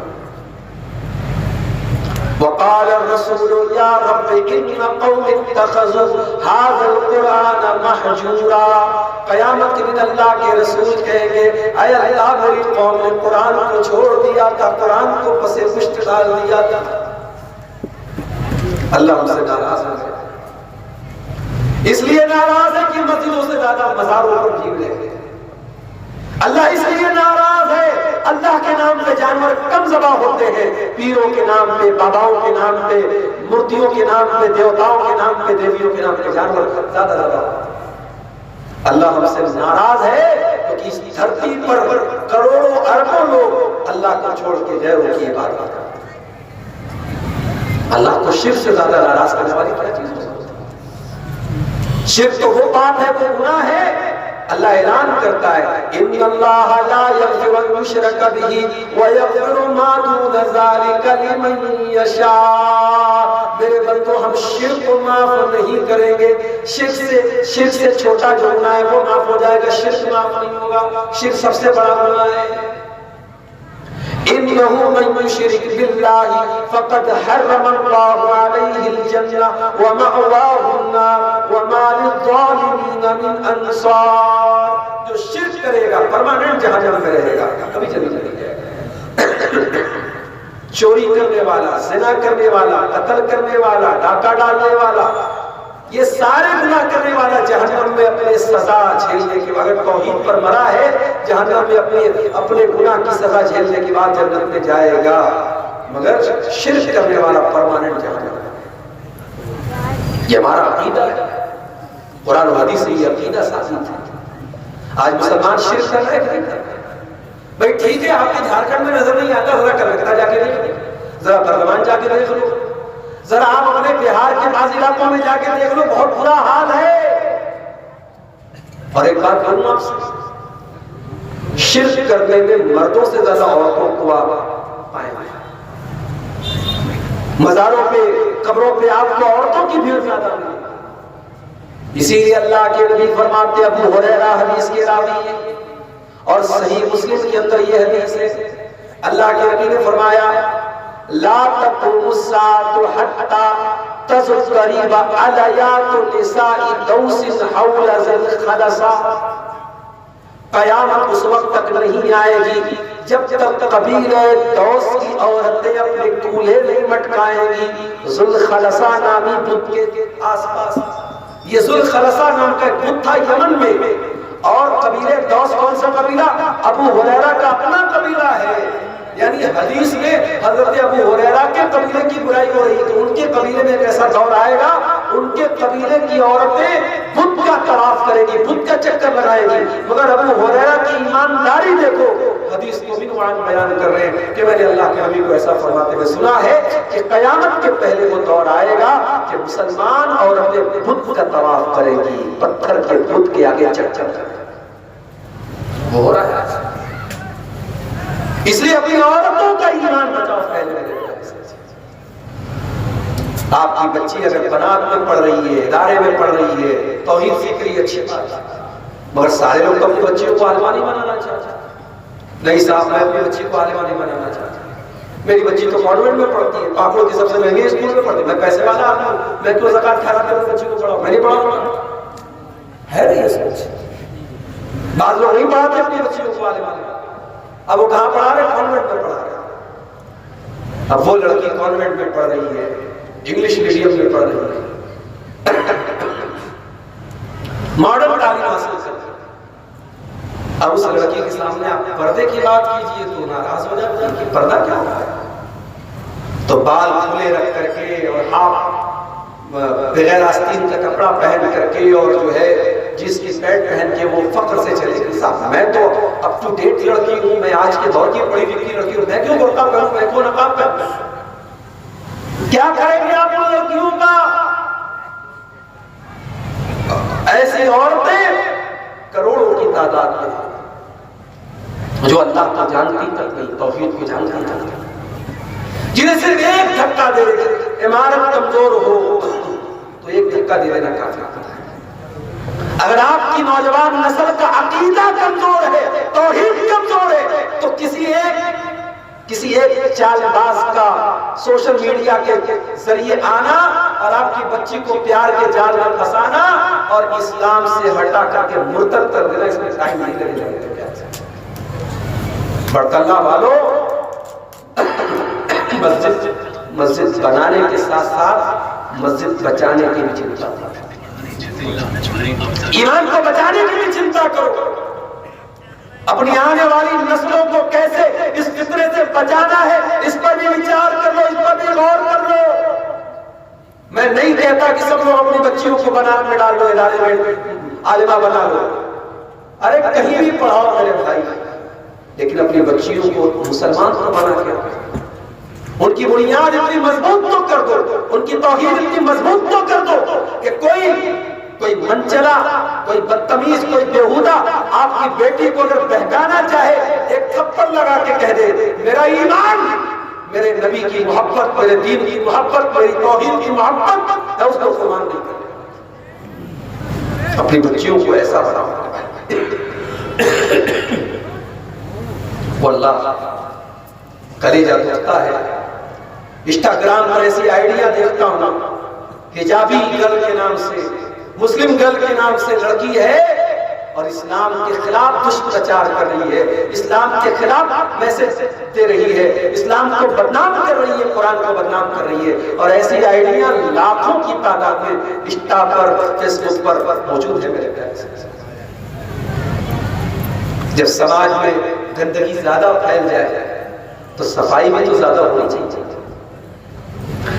وقال الرسول یا رب ان قوم اتخذوا هذا القرآن مہجورا، قیامت کے دن اللہ کے رسول کہیں گے اے اللہ میری قوم نے قرآن کو چھوڑ دیا تھا، قرآن کو پس پشت ڈال دیا تھا۔ اللہ ہم سے ناراض ہے، اس لیے ناراض ہے کہ مسجدوں سے زیادہ مزاروں پر بھیڑ ہے۔ اللہ اس لیے ناراض ہے، اللہ کے نام پہ جانور کم ذبح ہوتے ہیں، پیروں کے نام پہ، باباؤں کے نام پہ، مورتیوں کے نام پہ، دیوتاؤں کے نام پہ، دیویوں کے نام پہ جانور زیادہ ذبح ہوتے ہیں۔ اللہ ہم سے ناراض ہے کیونکہ اس دھرتی پر کروڑوں اربوں لوگ اللہ کو چھوڑ کے غیروں کی عبادت کرتے ہیں۔ اللہ کو شرک سے زیادہ ناراض کرنے والی کیا چیز ہو سکتی ہے؟ شرک تو وہ بات ہے، وہ گناہ ہے۔ اللہ اعلان کرتا ہے ان اللہ لا یغفر ان یشرک بہ ویغفر ما دون ذلک لمن یشاء، میرے بندو ہم شرک کو معاف نہیں کریں گے، شرک سے چھوٹا جو گناہ ہے وہ معاف ہو جائے گا، شرک معاف نہیں ہوگا، شرک سب سے بڑا گناہ ہے۔ انه من يشرك بالله فقد حرم الله عليه الجنة ومأواه النار وما للظالمين من انصار، جو شرک کرے گا پرماننٹ جہنم میں رہے گا، کبھی چلی نہیں جائے گا۔ چوری کرنے والا، زنا کرنے والا، قتل کرنے والا، ڈاکہ ڈالنے والا، یہ سارے گناہ کرنے والا جہنم میں اپنے سزا جھیلنے کے بعد، اگر توحید پر مرا ہے جہنم میں اپنے گناہ کی سزا جھیلنے کے بعد جنت میں جائے گا، مگر شرک کرنے والا پرماننٹ جہنم میں۔ یہ ہمارا عقیدہ ہے، قرآن و حدیث سے یہ عقیدہ ثابت ہے۔ آج مسلمان شرک کر رہے ہیں، بھائی ٹھیک ہے آپ کے جھارکھنڈ میں نظر نہیں آتا، ذرا کلکتہ جا کے دیکھ لو، ذرا برلمان جا کے دیکھ لو، ذرا آپ اپنے بہار کے بعض علاقوں میں جا کے دیکھ لو، بہت برا حال ہے۔ اور ایک بات کہوں آپ سے، شرک کرنے میں مردوں سے زیادہ عورتوں کو آپ پائیں گے۔ مزاروں پہ، قبروں پہ آپ کو عورتوں کی بھیڑ زیادہ ملے، اسی لیے اللہ کے نبی فرماتے، ابو ہریرہ حدیث کے راوی ہیں اور صحیح مسلم کے اندر یہ حدیث ہے، اللہ کے نبی نے فرمایا لا تقوم الساعة حتى تذكرب علیات نساء دوس حول ذی الخلصہ، قیامت اس وقت تک نہیں آئے گی جب تک قبیلہ دوس کی عورتیں اپنے کولے نہیں مٹکائیں گی ذی الخلصہ نامی بت کے آس پاس۔ یہ ذی الخلصہ نام کا ایک بت تھا یمن میں، اور قبیلہ دوس کون سا قبیلہ؟ ابو ہریرہ کا اپنا قبیلہ ہے، یعنی حدیث میں حضرت ابو ہریرہ کے قبیلے کی برائی ہو رہی ہے کہ ان کے قبیلے میں ایک ایسا دور آئے گا ان کے قبیلے کی عورتیں بت کا طواف کریں گی، بت کا چکر لگائیں گی، مگر ابو ہریرہ کی ایمانداری دیکھو، حدیث کو بھی بیان کر رہے ہیں کہ میں نے اللہ کے نبی کو ایسا فرماتے ہوئے سنا ہے کہ قیامت کے پہلے وہ دور آئے گا کہ مسلمان عورتیں بت کا طواف کریں گی، پتھر کے بت کے آگے چکر کریں گی، وہ ہو رہا ہے۔ اس لیے اپنی عورتوں کا ایمان بچاؤ پہلے۔ آپ کی بچی اگر بنات میں پڑھ رہی ہے، ادارے میں پڑھ رہی ہے، توحید سیکھ رہی ہے، اچھی بات ہے، مگر سارے لوگ اپنی بچیوں کو عالمہ نہیں بنانا چاہتے۔ نہیں صاحب میں اپنی بچی کو عالمہ نہیں بنانا چاہتا، میری بچی تو کانوینٹ میں پڑھتی ہے، پاکڑوں کی سب سے مہنگی اسکول میں پڑھتی ہے، میں پیسے والا آدمی ہوں، میں کیوں زکات کھا رہا ہوں بچی کو پڑھاؤں؟ میں نہیں پڑھاؤں ہے نہیں یہ سوچ۔ بعض لوگ نہیں پڑھاتے اپنی بچیوں کو عالمہ، اب وہ کہاں پڑھا رہے؟ کانوینٹ میں پڑھا رہے۔ اب وہ لڑکی کانوینٹ میں پڑھ رہی ہے، انگلش میڈیم میں پڑھ رہی ہے، ماڈرن تعلیم حاصل کر رہی ہے، اب اس لڑکی کے سامنے آپ پردے کی بات کیجئے تو ناراض ہو جاتے ہیں کہ پردہ کیا ہوتا ہے. تو بال کھلے رکھ کر کے اور ہاف بغیر آستین کا کپڑا پہن کر کے اور جو ہے جس کی پیٹ پہن کے وہ فخر سے چلے گی صاحب میں تو اپ ٹو ڈیٹ لڑکی ہوں, میں آج کے دور کی پڑھی لکھی لڑکی ہوں, میں کیوں برقع پہنوں, میں کیوں نقاب پہنوں. کیا کریں گے آپ لڑکیوں کا؟ ایسی عورتیں کروڑوں کی تعداد میں جو اللہ کو جانتی تک نہیں, توحید کو جانتی تک نہیں, جنہیں صرف ایک دھکا دے دے, عمارت کمزور ہو تو ایک دھکا دے دینا کافی ہوتا ہے. اگر آپ کی نوجوان نسل کا عقیدہ کمزور ہے, توحید کمزور ہے, تو کسی ایک چال باز کا سوشل میڈیا کے ذریعے آنا اور آپ کی بچی کو پیار کے جال میں پھنسانا اور اسلام سے ہٹا کر کے مرتد کر دینا, اس میں ٹائم نہیں لگے گا. بڑکلہ والوں, مسجد بنانے کے ساتھ ساتھ مسجد بچانے کی بھی چنتا کرو, ایمان کو بچانے کی بھی چنتا کرو. اپنی آنے والی نسلوں کو کیسے اس فطرے سے بچانا ہے اس پر بھی وچار کر لو, اس پر بھی غور کر لو. میں نہیں کہتا کہ سب لوگ اپنی بچیوں کو بنا میں ڈال لو, ادارے میں عالمہ بنا لو, ارے کہیں بھی پڑھاؤ میرے بھائی, لیکن اپنی بچیوں کو مسلمان تو بنا کے ان کی بنیاد اتنی مضبوط تو کر دو, ان کی توحید اتنی مضبوط تو کر دو کہ کوئی منچلا, کوئی بدتمیز, کوئی بےہودہ آپ کی بیٹی کو اگر بہکانا چاہے ایک تھپڑ لگا کے کہہ دے میرا ایمان, میرے نبی کی محبت, میرے دین کی محبت, میری توحید کی محبت, میں اس کو مسلمان نہیں کروں. اپنی بچیوں کو ایسا بناؤ. واللہ کلیجہ دکھتا ہے, انسٹاگرام پر ایسی آئیڈیا دیکھتا ہوں, حجابی گرل کے نام سے, مسلم گرل کے نام سے لڑکی ہے اور اسلام کے خلاف دشپرچار کر رہی ہے, اسلام کے خلاف میسج دے رہی ہے, اسلام کو بدنام کر رہی ہے, قرآن کو بدنام کر رہی ہے. اور ایسی آئیڈیا لاکھوں کی تعداد میں انسٹا پر, فیس بک پر موجود ہے میرے پیارے سے. جب سماج میں گندگی زیادہ پھیل جائے تو صفائی میں تو زیادہ ہونی چاہیے.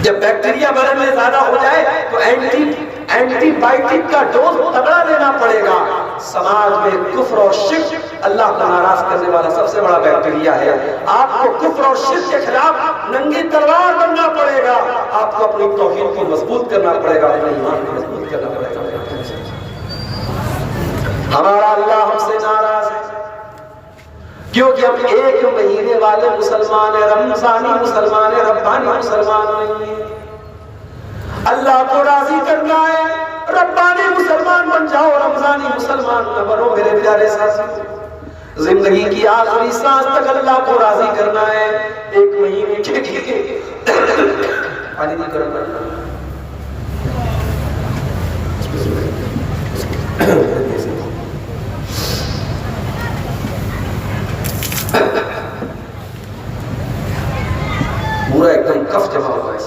جب بیکٹیریا بدن میں زیادہ ہو جائے تو اینٹی بائیوٹک کا ڈوز تگڑا لینا پڑے گا. سماج میں کفر اور شرک اللہ کو ناراض کرنے والا سب سے بڑا بیکٹیریا ہے. آپ کو کفر اور شرک کے خلاف ننگی تلوار بننا پڑے گا, آپ کو اپنی توحید کو مضبوط کرنا پڑے گا, اپنے ایمان کو مضبوط کرنا پڑے گا. ہمارا اللہ ہم سے ناراض ہے کیونکہ ہم ایک مہینے والے مسلمان ہیں, رمضانی مسلمان ہیں, ربانی مسلمان نہیں ہیں. اللہ کو راضی کرنا ہے, ربانی مسلمان بن جاؤ, رمضانی مسلمان نہ بنو. میرے پیارے ساتھی, زندگی کی آخری سانس تک اللہ کو راضی کرنا ہے. ایک مہینے کے پانی نہیں کرنا. پورا ایک دم کف جمع ہوا ہے.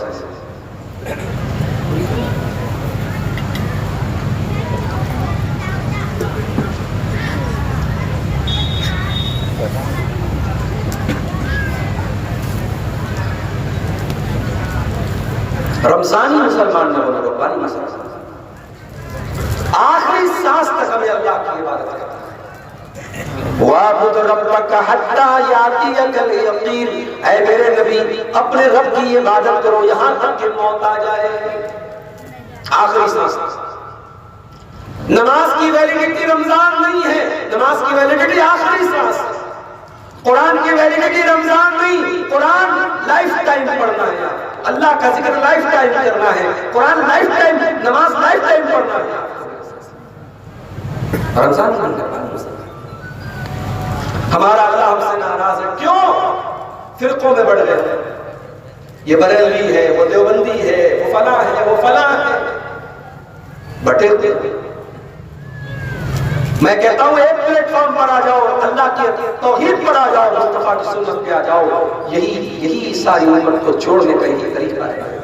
رمضانی مسلمان نہ بنو, ربانی مسلمان. آخری سانس تک ہمیں اللہ کی عبادت کرنا ہے. وَاعْبُدْ رَبَّكَ حَتَّى يَأْتِيَكَ الْيَقِينُ. اے میرے نبی اپنے رب کی عبادت کرو یہاں تک کہ موت آ جائے. آخری سانس. نماز کی ویلیڈیٹی رمضان نہیں ہے, نماز کی ویلیڈیٹی آخری سانس. قرآن کی ویلیڈیٹی رمضان نہیں, قرآن لائف ٹائم پڑھنا ہے, اللہ کا ذکر لائف ٹائم کرنا ہے, قرآن لائف ٹائم, نماز لائف ٹائم پڑھنا ہے. رمضان نہیں کرنا. ہمارا اللہ ہم سے ناراض ہے. کیوں؟ فرقوں میں بڑھ گئے. یہ بریلوی ہے, وہ دیوبندی ہے, وہ فلاں ہے, وہ فلاں ہے, بٹے ہوئے. میں کہتا ہوں ایک پلیٹ فارم پر آ جاؤ, اللہ کی توحید پر آ جاؤ, مصطفیٰ کی سنت پہ آ جاؤ. یہی ساری امت کو چھوڑنے کا یہی طریقہ ہے.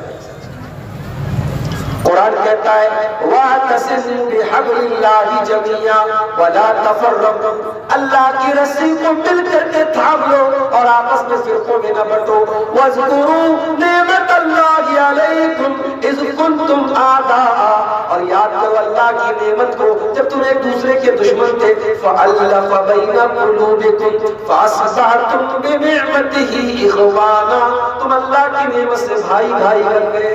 قرآن کہتا ہے وَاعْتَصِمُوا بِحَبْلِ اللَّهِ جَمِيعًا وَلَا تَفَرَّقُوا، اللہ کی رسی کو مل کر کے تھام لو اور آپس میں فرقوں میں نہ بٹو. وَاذْكُرُوا نِعْمَتَ اللَّهِ عَلَيْكُمْ إِذْ كُنْتُمْ أَعْدَاءً، اور یاد کرو اللہ کی نعمت کو جب تم ایک دوسرے کے دشمن تھے. فَأَلَّفَ بَيْنَ قُلُوبِكُمْ فَأَصْبَحْتُمْ بِنِعْمَتِهِ إِخْوَانًا، تم اللہ کی نعمت سے بھائی بھائی بن گئے.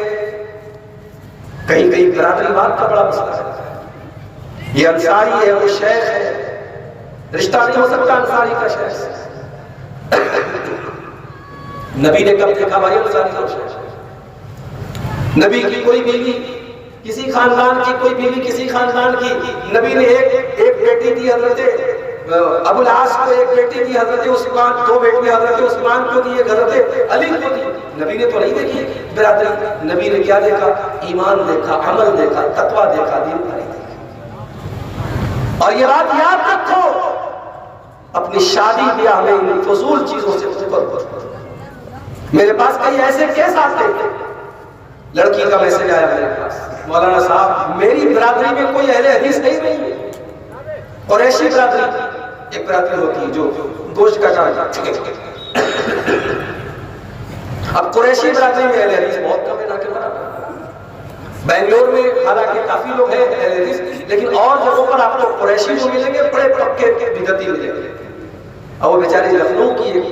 کہیں کہیں برادری بات کا بڑا مسئلہ ہے. یہ انصاری ہے، وہ شیخ ہے، رشتہ نہیں ہو سکتا انصاری کا شیخ سے. نبی نے کب دیکھا بھائی انصاری کا شیخ؟ نبی کی کوئی بیوی کسی خاندان کی، کوئی بیوی کسی خاندان کی. نبی نے ایک بیٹی دی حضرت ابو العاص کو، ایک بیٹی دی حضرت عثمان، دو بیٹی حضرت عثمان کو دی، ایک حضرت علی کو دی. نبی نے تو نہیں دیکھی برادری. نبی نے کیا دیکھا؟ ایمان دیکھا، عمل دیکھا، تقوی دیکھا، دین داری دیکھا. اور یہ بات یاد رکھو، اپنی شادی بیاہ میں ان فضول چیزوں سے اوپر. میرے پاس کئی ایسے کیس آتے ہیں، لڑکی کا میسج آیا میرے پاس، مولانا صاحب میری برادری میں کوئی اہل حدیث نہیں ہے. قریشی برادری، ایک برادری ہوتی ہے جو گوشت کا کام کرتی ہے. اب قریشی برادری میں اہل حدیث بہت کم ہے، نہ کہ بنگلور میں حالانکہ کافی لوگ ہیں اہل حدیث، لیکن اور جگہوں پر آپ کو قریشی جو ملیں گے بڑے پکے بدعتی ملیں گے. اور وہ بیچاری لکھنؤ کی ایک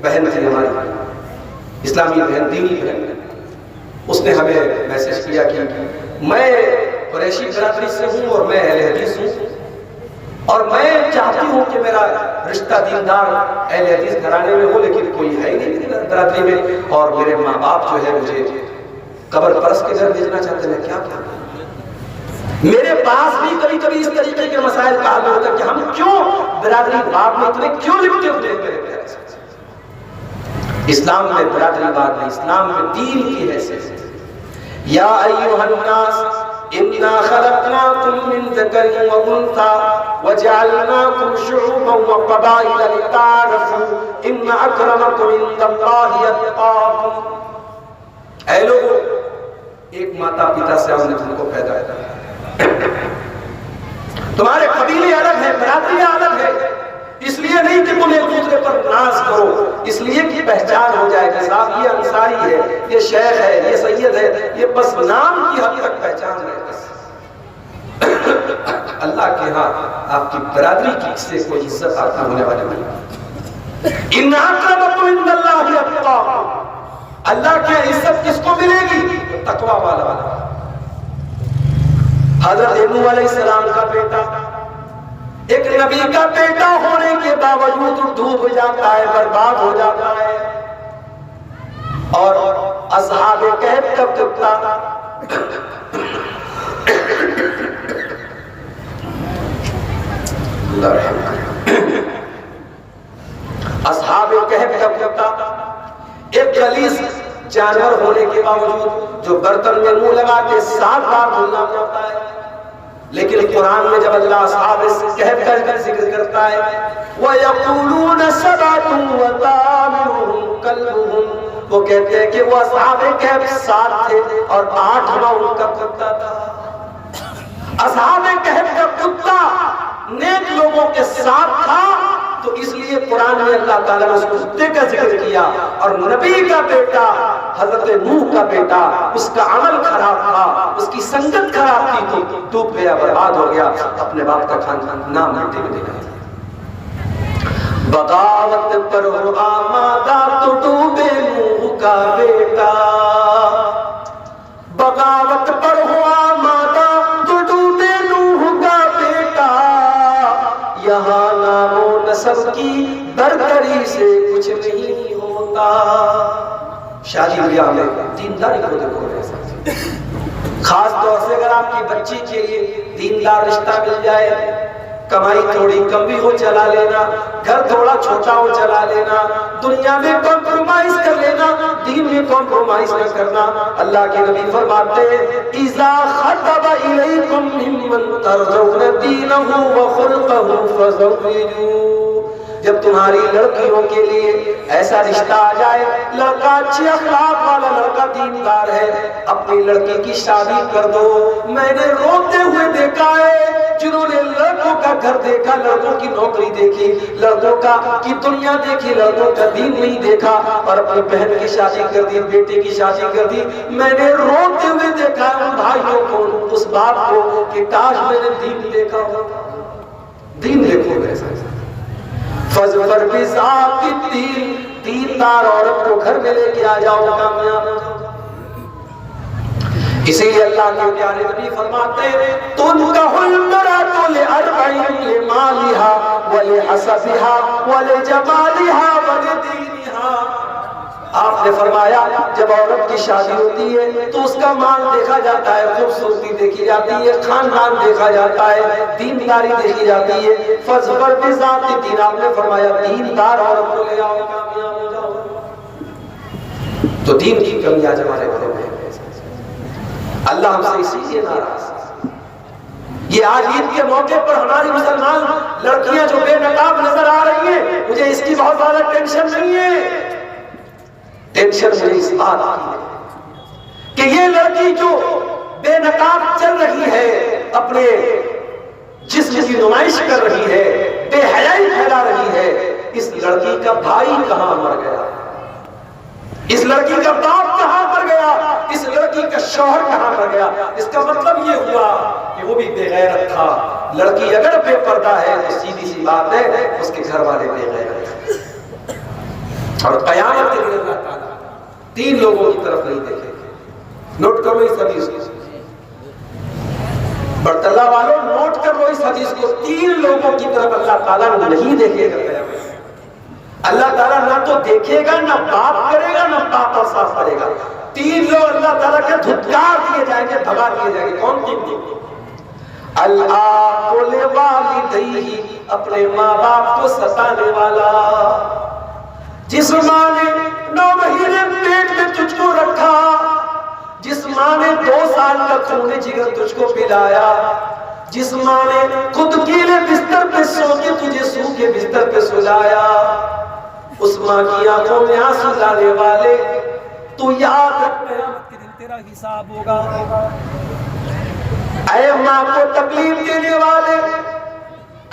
بہن تھی ہماری، اسلامی بہن، دینی بہن. اس نے ہمیں میسج کیا کہ میں قریشی برادری سے ہوں اور میں اہل حدیث ہوں، اور میں چاہتی ہوں کہ میرا رشتہ دیندار اہل حدیث گھرانے میں ہو، لیکن کوئی ہے ہی نہیں میری برادری میں، اور میرے ماں باپ جو ہے مجھے قبر پرست کے گھر بھیجنا چاہتے ہیں. کیا کیا میرے پاس بھی کبھی کبھی اس طریقے کے مسائل کا حل ہوتا ہے کہ ہم کیوں برادری بات میں اتنے کیوں لپٹے ہوتے ہیں. میرے پیارے سے اسلام میں برادری بات نہیں، اسلام میں دین کی حیثیت. یا ایھا الناس انا خلقناکم من ذکر وانثى وجعلناکم شعوبا وقبائل لتعارفوا ان اکرمکم عند اللہ اتقاکم. اے لوگوں، ایک ماتا پتا سے ہم نے تم کو پیدا کیا. تمہارے قبیلے الگ ہیں، برادریاں الگ ہیں، اس لیے نہیں کہ تم ایک دوسرے پر ناز کرو، اس لیے کہ پہچان ہو جائے کہ صاحب یہ انصاری ہے، یہ شیخ ہے، یہ سید ہے. یہ بس نام کی حد تک پہچان ہے. اللہ کے ہاں آپ کی برادری کی سے کوئی عزت آتا ہونے والے نہیں. ان اکرمکم عند اللہ اتقاکم، اللہ کی عزت کس کو ملے گی؟ تقوی والا. حضرت نوح علیہ السلام کا بیٹا ایک نبی کا بیٹا ہونے کے باوجود ڈوب جاتا ہے، برباد ہو جاتا ہے. اور اصحاب کہف کا کتا اصحاب کہف کا کتا ایک غلیظ جانور ہونے کے باوجود جو برتن میں منہ لگا کے 7 بار دھلنا پڑتا ہے. لیکن قرآن میں جب اللہ اصحاب کہف کا ذکر کرتا ہے وَيَقُولُونَ سَبْعَةٌ وَثَامِنُهُمْ كَلْبُهُمْ، وہ کہتے ہیں کہ وہ اصحاب کہف 7 تھے اور 8واں ان کا کتا تھا. اصحاب کہف کا کتا نیک لوگوں کے ساتھ تھا، تو اس لیے قرآن میں اللہ تعالیٰ نے اس کتے کا ذکر کیا. اور نبی کا بیٹا حضرت نوح کا بیٹا، اس کا عمل خراب تھا، اس کی سنگت خراب تھی، تو ڈوب گیا، برباد ہو گیا، اپنے باپ کا نام مٹی میں دے گیا. بغاوت پر ہو آمادہ تو ڈوبے نوح کا بیٹا، بغاوت پر ہو آمادہ تو ڈوبے نوح کا بیٹا. یہاں نام و نسب کی برتری سے کچھ نہیں ہوتا. شادی بیاہ میں دینداری کو دیکھو، خاص طور سے اگر آپ کی بچی کے لیے دیندار رشتہ مل جائے، کمائی تھوڑی کم بھی ہو چلا لینا، گھر تھوڑا چھوٹا ہو چلا لینا، دنیا میں کمپرومائز کر لینا، دین میں کمپرومائز نہ کرنا. اللہ کے نبی فرماتے ہیں اذا خطب الیکم ممن ترضون دینہ وخلقہ فزوجوہ، جب تمہاری لڑکیوں کے لیے ایسا رشتہ آ جائے، لڑکا اچھے اخلاق والا، لڑکا دیندار ہے، اپنی لڑکی کی شادی کر دو۔ میں نے روتے ہوئے دیکھا ہے جنہوں نے لڑکوں کا گھر دیکھا، لڑکوں کی نوکری دیکھی، لڑکوں کی دنیا دیکھی، لڑکوں کا دین نہیں دیکھا، اور اپنی بہن کی شادی کر دی، بیٹے کی شادی کر دی۔ میں نے روتے ہوئے دیکھا ان بھائیوں کو، اس باپ کو، کہ کاش میں نے دین دیکھا ہو۔ دین دیکھو ایسا فضفر بذات الدین، دیندار عورت کو گھر میں لے کے آ جاؤ، کامیاب ہو جاؤ۔ اسی لیے اللہ کے پیارے نبی فرماتے ہیں تنکح المرأة لأربع، لمالها ولحسبها ولجمالها ولدینها۔ آپ نے فرمایا جب عورت کی شادی ہوتی ہے تو اس کا مال دیکھا جاتا ہے، خوبصورتی دیکھی جاتی ہے، خاندان دیکھا جاتا ہے، دینداری دیکھی جاتی ہے۔ فضفر بذات الدین، آپ نے فرمایا دیندار عورت کو لے آؤ، کامیاب ہو جاؤ۔ تو دین کی کمی آج ہمارے گھروں میں ہے، اللہ ہم سے اسی لیے ناراض ہے۔ یہ آج عید کے موقع پر ہماری مسلمان لڑکیاں جو بے نقاب نظر آ رہی ہیں، مجھے اس کی بہت زیادہ ٹینشن نہیں ہے۔ ٹینشن مجھے اس بات کی ہے کہ یہ لڑکی جو بے نقاب چل رہی ہے، اپنے جسم کی نمائش کر رہی ہے، بے حیائی پھیلا رہی ہے، اس لڑکی کا بھائی کہاں مر گیا، اس لڑکی کا باپ کہاں مر گیا، اس لڑکی کا شوہر کہاں مر گیا؟ اس کا مطلب یہ ہوا کہ وہ بھی بے غیرت تھا۔ لڑکی اگر بے پردہ ہے تو سیدھی سی بات ہے اس کے گھر والے بے غیرت ہیں، اور قیامت کے دن اللہ تعالیٰ تین لوگوں کی طرف نہیں دیکھے گے۔ نوٹ کرو اس حدیث کو، برطلہ والوں نوٹ کرو اس حدیث کو، تین لوگوں کی طرف اللہ تعالیٰ نہیں دیکھے گا قیامت۔ اللہ تعالیٰ نہ تو دیکھے گا، نہ بات کرے گا، نہ بات اور صاف کرے گا۔ تین لوگ اللہ تعالیٰ کے دھتکار دیے جائیں گے، بھگا دیے جائیں گے۔ کون تین لوگ؟ العاق لوالدیہ، اپنے ماں باپ کو ستانے والا، جس ماں نے 9 مہینے پیٹ میں تجھ کو رکھا، جس ماں نے 2 سال تک خون جگر تجھ کو پلایا، جس ماں نے خود گیلے بستر پہ سو کے تجھے سوکھے بستر پہ سلایا، اس ماں کی آنکھوں میں آنسو لانے والے، تو یاد رکھ قیامت کے دن تیرا حساب ہوگا۔ اے ماں کو تکلیف دینے والے،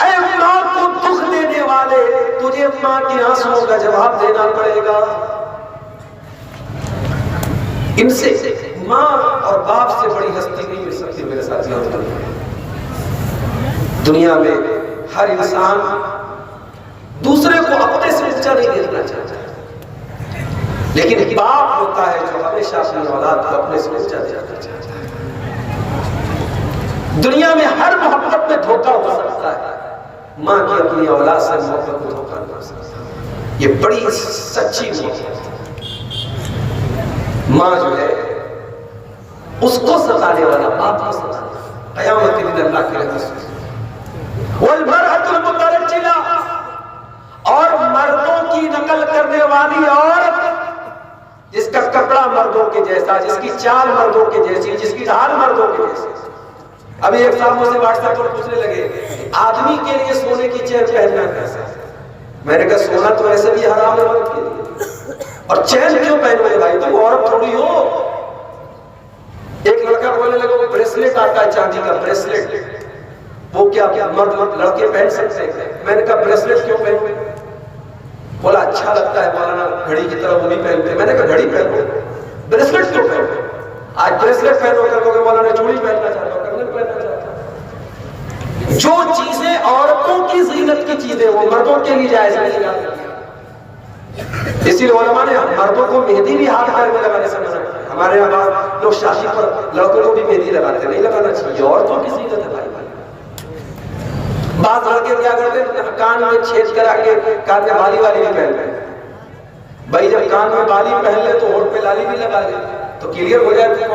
اے ماں کو دکھ دینے والے، تجھے ماں کی آنسوؤں کا جواب دینا پڑے گا۔ ان سے ماں اور باپ سے بڑی ہستی نہیں مل سکتی میرے ساتھیوں۔ دنیا میں ہر انسان دوسرے کو اپنے سے اونچا نہیں دیکھنا چاہتا، لیکن باپ ہوتا ہے جو ہمیشہ اپنی اولاد کو اپنے سے اونچا دیکھنا چاہتا ہے۔ دنیا میں ہر محبت میں دھوکہ ہو سکتا ہے، ماں کی اپنی اولاد سے محبت کو دھوکہ نہیں ہو سکتا۔ یہ بڑی سچی محبت ہے۔ ماں جو ہے اس کو ستانے والا باپ کو ستانے والا، قیامت کے دن اللہ کے رحمت والمرأة المترجلة، اور مردوں کی نقل کرنے والی عورت، جس کا کپڑا مردوں کے جیسا، جس کی چال مردوں کے جیسی، جس کی ڈھال مردوں کے جیسی۔ ابھی ایک صاحب مجھ سے واٹس ایپ پر پوچھنے لگے آدمی کے لیے سونے کی چین پہننا کیسا؟ میں نے کہا سونا تو ایسے بھی حرام ہے مرد کے لیے، اور چین کیوں پہنو گے بھائی، تم عورت تھوڑی ہو۔ ایک لڑکا بولنے لگا وہ بریسلیٹ آتا ہے چاندی کا بریسلیٹ، وہ کیا مرد لڑکے پہن سکتے ہیں؟ میں نے کہا بریسلیٹ کیوں پہنو گے؟ بولا اچھا لگتا ہے مولانا، گھڑی کی طرح وہ نہیں پہنتے۔ میں نے کہا گھڑی پہنو، بریسلیٹ کیوں پہنو؟ آج بریسلیٹ پہنو کر لوگ مولانا چوڑی پہننا چاہتا ہوں، کنگن پہننا چاہتا ہوں۔ جو چیزیں عورتوں کی زینت کی چیزیں وہ مردوں کے لیے جائز نہیں ہے۔ اسی لیے علماء نے مردوں کو مہندی بھی ہاتھ پیر میں لگانے سے منع کیا۔ ہمارے یہاں لوگ شادی پر لڑکوں کو بھی مہندی لگاتے، نہیں لگانا چاہیے، عورتوں کی زینت ہے بھائی۔ بعض لڑکے کیا کرتے ہیں کان میں چھید کرا کے کان میں بالی والی بھی پہن لیں۔ بھائی جب کان میں بالی پہن لے تو ہونٹ پہ لالی بھی لگا لے تو کلیئر ہو جائے کہ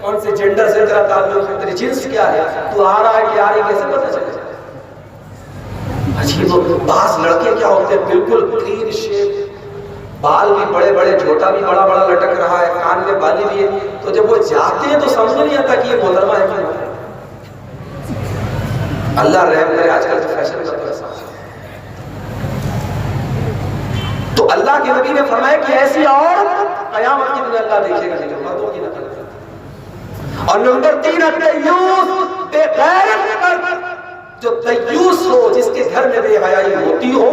کون سے جینڈر سے تیرا تعلق ہے، تیری جنس کیا ہے، تو آ رہا ہے کہ آ رہی، کیسے پتہ چلے؟ عجیب۔ بعض لڑکے کیا ہوتے ہیں بالکل کلین شیپ، بال بھی بڑے بڑے، جھوٹا بھی بڑا بڑا لٹک رہا ہے، کان میں بالی بھی ہے، تو جب وہ جاتے ہیں تو سمجھ نہیں آتا کہ یہ محترمہ ہے کہ نہیں۔ اللہ رحم کرے، آج کل تو فیشن کا تو احساس ہے۔ اللہ کے نبی نے فرمایا کہ ایسی عورت قیامت کے دن اللہ دیکھے گا جو مردوں کی نقل کرتی ہے۔ اور نمبر 3 الدیوس، بے غیرت مرد، جو دیوس ہو، جس کے گھر میں بے حیائی ہوتی ہو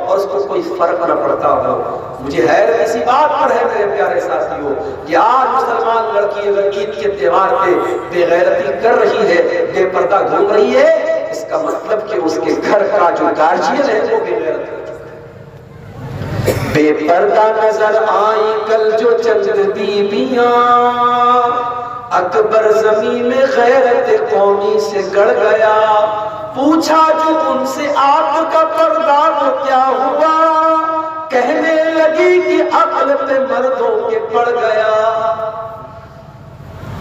اور اس کو کوئی فرق نہ پڑتا ہو۔ مجھے حیرت اسی بات پر ہے میرے پیارے ساتھیوں کہ آج مسلمان لڑکی اگر عید کے تہوار پہ بے غیرتی کر رہی ہے، بے پردہ گھوم رہی ہے، اس کا مطلب کہ اس کے گھر کا جو گارجین ہے وہ بے غیرت ہے۔ بے پردہ نظر آئی کل جو چند بیویاں، اکبر زمین میں غیرت قومی سے گڑ گیا، پوچھا جو ان سے آپ کا پردہ تو کیا ہوا، کہنے لگی کہ عقل پہ مردوں کے پڑ گیا۔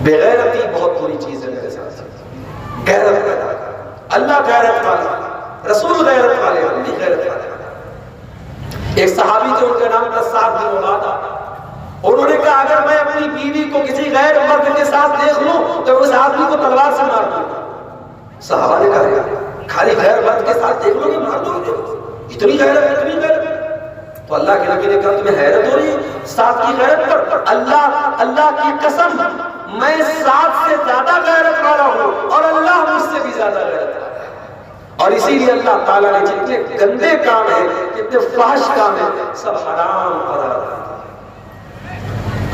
بے غیرتی بہت بری چیز ہے میرے ساتھ۔ غیرت پیدا کر، اللہ غیرت والا، رسول غیرت والے، ہم بھی غیرت والے۔ ایک صحابی تھے، ان کا نام تھا سعد بن عبادہ، انہوں نے کہا اگر میں اپنی بیوی کو کسی غیر مرد کے ساتھ دیکھ لوں تو اس آدمی کو تلوار سے مار دوں۔ صحابہ نے کہا خالی غیر مرد کے ساتھ دیکھ لو گے مار دو گے؟ اتنی غیرت، اتنی غیرت؟ تو اللہ کے نبی نے کہا تمہیں حیرت ہو رہی ہے سعد کی غیرت پر؟ اللہ کی قسم میں سعد سے زیادہ غیرت والا ہوں اور اللہ مجھ سے بھی زیادہ غیرت والا ہے۔ اور اسی لیے اللہ تعالیٰ نے جتنے گندے کام ہیں، جتنے فحش کام ہیں، سب حرام قرار دیا۔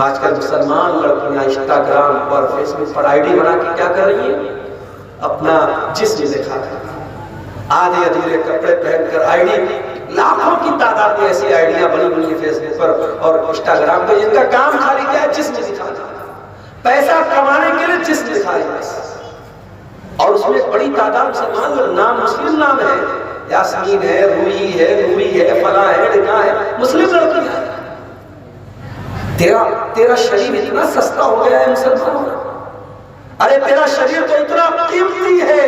آج کل مسلمان لڑکیاں انسٹاگرام پر، فیس بک پر آئی ڈی بنا کے کیا کر رہی ہیں؟ اپنا جسم دکھا رہی ہیں، آدھے ادھورے کپڑے پہن کر آئی ڈی، لاکھوں کی تعداد میں ایسی آئیڈیاں بنی ہوئی ہیں فیس بک پر اور انسٹاگرام پہ، جن کا کام خالی کیا ہے؟ جسم دکھانا، پیسہ کمانے کے لیے جسم دکھا رہی ہے۔ اور اس میں بڑی تعداد مسلمان اور نام مسلم نام ہے، یاسمین ہے، روحی ہے، نوری ہے، فلاں ہے، ڈھکاں ہے، مسلم لڑکی ہے۔ تیرا شریر اتنا سستا ہو گیا ہے مسلمانوں، ارے تیرا شریر تو اتنا قیمتی ہے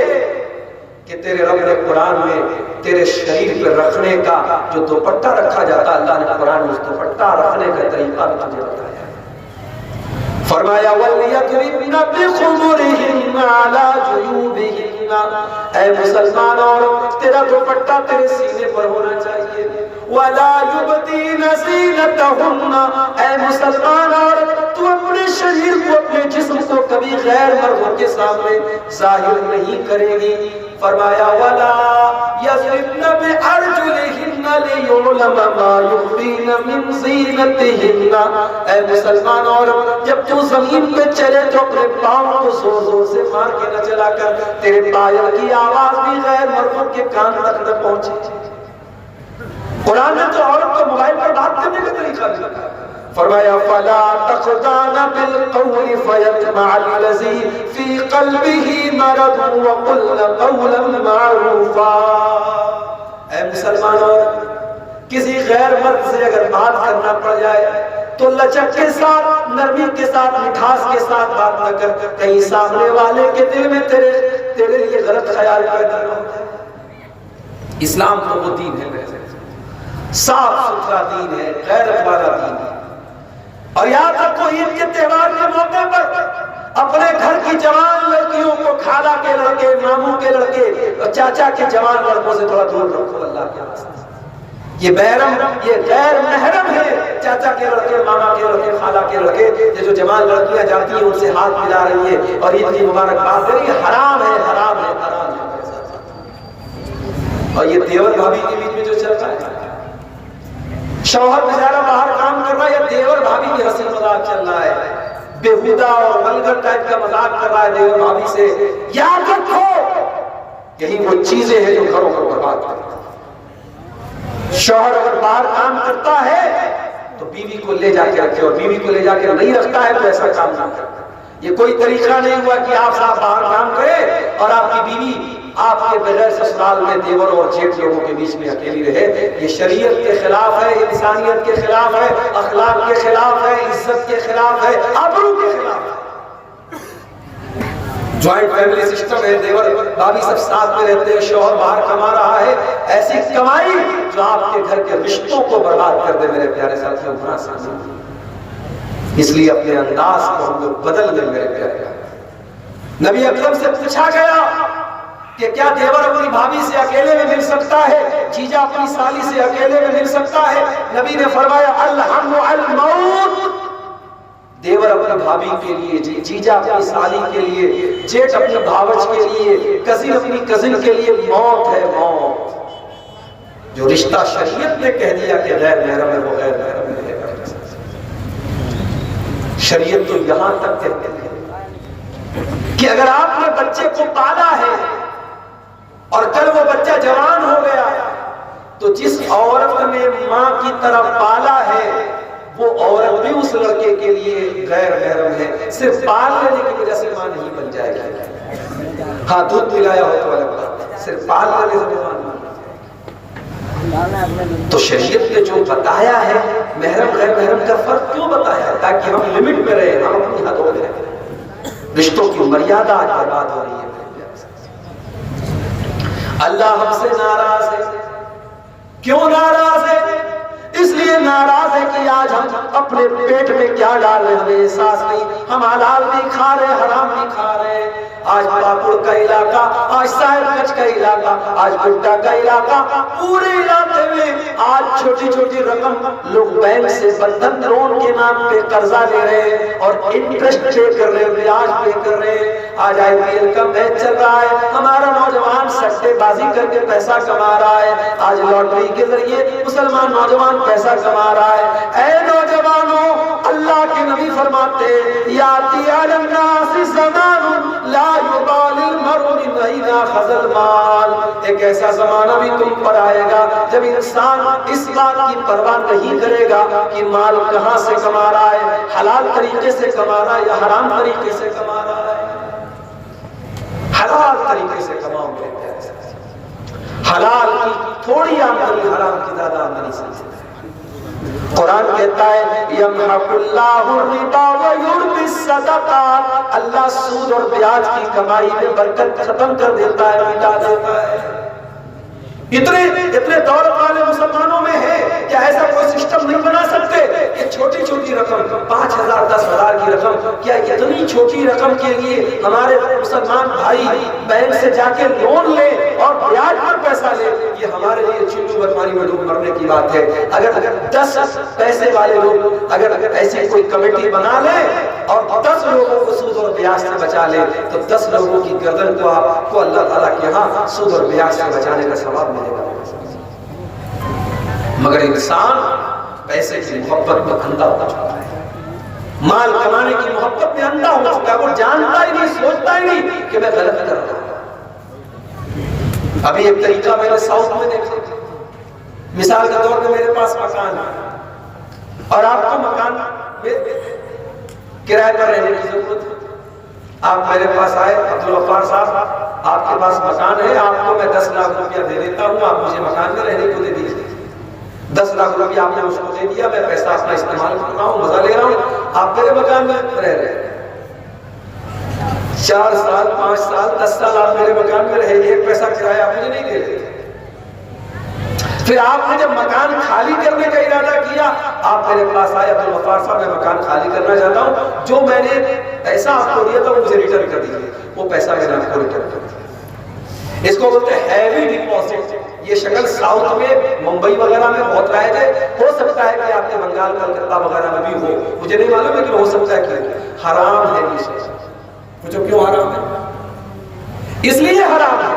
کہ تیرے رب نے قرآن میں تیرے شریر پہ رکھنے کا جو دوپٹہ رکھا جاتا، اللہ نے قرآن میں اس دوپٹہ رکھنے کا طریقہ بھی تجھے بتایا۔ فرمایا وَلْيَضْرِبْنَ بِخُمُرِهِنَّ عَلَى جُيُوبِهِنَّ، اے مسلمان عورت تیرا دوپٹہ تیرے سینے پر ہونا چاہیے۔ وَلَا يُبْدِينَ زِينَتَهُنَّ، اے مسلمان عورت تو اپنے شریر کو، اپنے جسم کو کبھی غیر مردوں کے سامنے ظاہر نہیں کرے گی۔ فرمایا وَلَا يَضْرِبْنَ بِأَرْجُلِهِنَّ لِيُعْلَمَ مَا يُخْفِينَ مِنْ زِينَتِهِنَّ، اے مسلمان عورت جب تو زمین پہ چلے تو اپنے پاؤں کو زور زور سے مار کے نہ چلا کر، تیرے پایوں کی آواز بھی غیر مردوں کے کان تک نہ پہنچے۔ قرآن نے تو عورت کو موبائل پر بات کرنے کا طریقہ بھی بتایا۔ فرمایا فَلَا تَخْضَعْنَ بِالْقَوْلِ فَيَطْمَعَ الَّذِي فِي قَلْبِهِ مَرَضٌ وَقُلْنَ قَوْلًا مَعْرُوفًا، اے مسلمان عورت کسی غیر مرد سے اگر بات کرنا پڑ جائے تو لچک کے ساتھ، نرمی کے ساتھ، مٹھاس کے ساتھ بات نہ کر، کہیں سامنے والے کے دل میں تیرے لیے غلط خیال پیدا نہ ہو جائے۔ اسلام تو وہ دین ہے میرے صاف ستھرا دین ہے، غیرت والا دین ہے۔ اور یاد رکھو عید کے تہوار کے موقع پر اپنے گھر کی جوان لڑکیوں کو خالہ کے لڑکے، ماموں کے لڑکے اور چاچا کے جوان لڑکوں سے تھوڑا دور رکھو اللہ کے واسطے۔ یہ غیر محرم ہے، چاچا کے لڑکے، ماما کے لڑکے، خالہ کے لڑکے، یہ جو جوان لڑکیاں جاتی ہیں ان سے ہاتھ ملا رہی ہیں اور عید کی مبارکباد دے رہی ہے، حرام ہے، حرام ہے، حرام ہے۔ اور یہ دیور بھابھی کے بیچ میں جو چل رہا ہے، شوہر بیچارہ باہر کام کر رہا ہے، یا دیور بھابھی میں ہنسی مذاق چل رہا ہے، بےہودہ اور ولگر ٹائپ کا مذاق کر رہا ہے دیور بھابھی سے، یاد رکھو یہی وہ چیزیں ہیں جو گھروں کو برباد کرتی ہیں۔ شوہر اگر باہر کام کرتا ہے تو بیوی کو لے جا کے رکھے، اور بیوی کو لے جا کے نہیں رکھتا ہے تو ایسا کام نہ کرے۔ یہ کوئی طریقہ نہیں ہوا کہ آپ صاحب باہر کام کرے اور آپ کی بیوی آپ کے بغیر سسرال میں دیور اور جیٹھ لوگوں کے بیچ میں اکیلی رہے۔ یہ شریعت کے خلاف ہے، انسانیت کے خلاف ہے، اخلاق کے خلاف ہے، عزت کے خلاف ہے، آبرو کے خلاف ہے۔ جوائنٹ فیملی سسٹم ہے، دیور بھابھی سب ساتھ میں رہتے ہیں، شوہر باہر کما رہا ہے، ایسی کمائی جو آپ کے گھر کے رشتوں کو برباد کر دے میرے پیارے ساتھیوں، گناہ سے اس لیے اپنے انداز کو ہم لوگ بدل دیں میرے پیارے۔ نبی اکرم سے پوچھا گیا کہ کیا دیور اپنی بھابھی سے اکیلے میں مل سکتا ہے؟ جیجا اپنی سالی سے اکیلے میں مل سکتا ہے؟ نبی نے فرمایا الحم الموت، دیور اپنی بھابھی کے لیے، جیجا اپنی سالی کے لیے، جیٹ اپنی بھاوچ کے لیے، کزن اپنی کزن کے لیے موت ہے، موت۔ جو رشتہ شریعت نے کہہ دیا کہ غیر محرم ہے وہ غیر محرم ہے۔ شریعت تو یہاں تک کہتی ہے کہ اگر آپ نے بچے کو پالا ہے اور کل وہ بچہ جوان ہو گیا تو جس عورت نے ماں کی طرح پالا ہے وہ عورت بھی اس لڑکے کے لیے غیر محرم ہے، صرف پال لینے کی وجہ سے ماں نہیں بن جائے گی۔ ہاں دودھ پلایا ہو تو الگ بات، صرف پال لینے سے ماں نہیں۔ تو شریعت نے جو بتایا ہے محرم غیر محرم کا فرق کیوں بتایا ہے؟ تاکہ ہم لمٹ میں رہیں، ہم اپنی حدوں میں رہیں۔ رشتوں کی مریادہ آج برباد ہو رہی ہے۔ اللہ ہم سے ناراض ہے۔ کیوں ناراض ہے؟ اس لیے ناراض ہے کہ آج ہم اپنے پیٹ میں کیا ڈال رہے ہمیں احساس نہیں۔ ہم حلال بھی کھا رہے، حرام بھی کھا رہے۔ آج پاپڑ کا علاقہ، آج صاحب گنج کا علاقہ، آج گڈا کا علاقہ، پورے علاقے میں آج چھوٹی چھوٹی رقم لوگ بینک سے بندھن لون کے نام پہ قرضہ لے رہے ہیں اور انٹرسٹ پے کر رہے ہیں، بیاج پے کر رہے ہیں۔ آج آئی پی ایل کا میچ چل رہا ہے، ہمارا نوجوان سٹے بازی کر کے پیسہ کما رہا ہے۔ آج لاٹری کے ذریعے مسلمان نوجوان پیسہ کما رہا ہے۔ اے نوجوانوں، اللہ کے نبی فرماتے یاتی علی الناس زمان لا یبالی المرء من این اخذ المال، ایک ایسا زمانہ بھی تم پر آئے گا جب انسان اس بات کی پرواہ نہیں کرے گا کہ مال کہاں سے کما رہا ہے، حلال طریقے سے کما رہا ہے یا حرام طریقے سے کما رہا ہے۔ حلال طریقے سے کماؤ گے، حلال کی تھوڑی آمدنی حرام کی زیادہ آمدنی سے۔ قرآن کہتا ہے یمحق اللہ الربا ویربی الصدقات، اللہ سود اور بیاج کی کمائی میں برکت ختم کر دیتا ہے، مٹا دیتا ہے۔ اتنے دولت والے مسلمانوں میں ہے کہ ایسا کوئی سسٹم نہیں بنا سکتے کہ چھوٹی چھوٹی رقم 5,000 10,000 کی رقم، کیا اتنی چھوٹی رقم کے لیے ہمارے مسلمان بھائی بینک سے جا کے لون لے اور بیاج پر پیسہ لے؟ یہ ہمارے لیے چلو بھر میں ڈوب مرنے کی بات ہے۔ اگر 10 پیسے والے لوگ اگر ایسی کوئی کمیٹی بنا لے اور 10 لوگوں کو سود اور بیاج سے بچا لے تو 10 لوگوں کی گردن کو آپ کو اللہ تعالیٰ کے ہاں سود اور بیاج سے بچانے کا ثواب ملے گا۔ مگر انسان پیسے کی محبت میں اندھا ہو چکا ہے، مال کمانے کی محبت میں اندھا ہو چکا ہے، وہ جانتا ہی نہیں، سوچتا ہی نہیں کہ میں غلط کر رہا ہوں۔ ابھی ایک طریقہ میں نے ساؤتھ میں دیکھا، مثال کے طور پہ میرے پاس مکان ہے اور آپ کو مکان کرایہ پر رہنے کی ضرورت ہے۔ آپ میرے پاس آئے، عبدالغفار صاحب آپ کے پاس مکان ہے، آپ کو میں 10 لاکھ روپیہ دے دیتا ہوں، آپ مجھے مکان میں رہنے کو دے دیجیے۔ 10 لاکھ روپیہ آپ نے اس کو دے دیا، میں پیسہ اپنا استعمال کر رہا ہوں، مزہ لے رہا ہوں، آپ میرے مکان میں رہ رہے ہیں۔ 4 سال 5 سال 10 سال آپ میرے مکان میں رہے، ایک پیسہ کرایہ آپ مجھے نہیں دے رہے۔ پھر آپ نے جب مکان خالی کرنے کا ارادہ کیا، آپ میرے پاس آئے، عبدالغفار صاحب میں مکان خالی کرنا چاہتا ہوں، جو میں نے پیسہ آپ کو دیا تھا وہ مجھے ریٹرن کر دیجیے۔ وہ پیسہ میں نے آپ کو ریٹرن کر دیا۔ اس کو بولتے ہیں ہیوی ڈپازٹ۔ یہ شکل ساؤتھ میں ممبئی وغیرہ میں بہت رائج ہے، ہو سکتا ہے کہ آپ کے بنگال کلکتہ وغیرہ میں بھی ہو، مجھے نہیں معلوم لیکن ہو سکتا ہے کہ حرام ہے یہ چیز۔ پوچھو کیوں حرام ہے؟ اس لیے حرام ہے،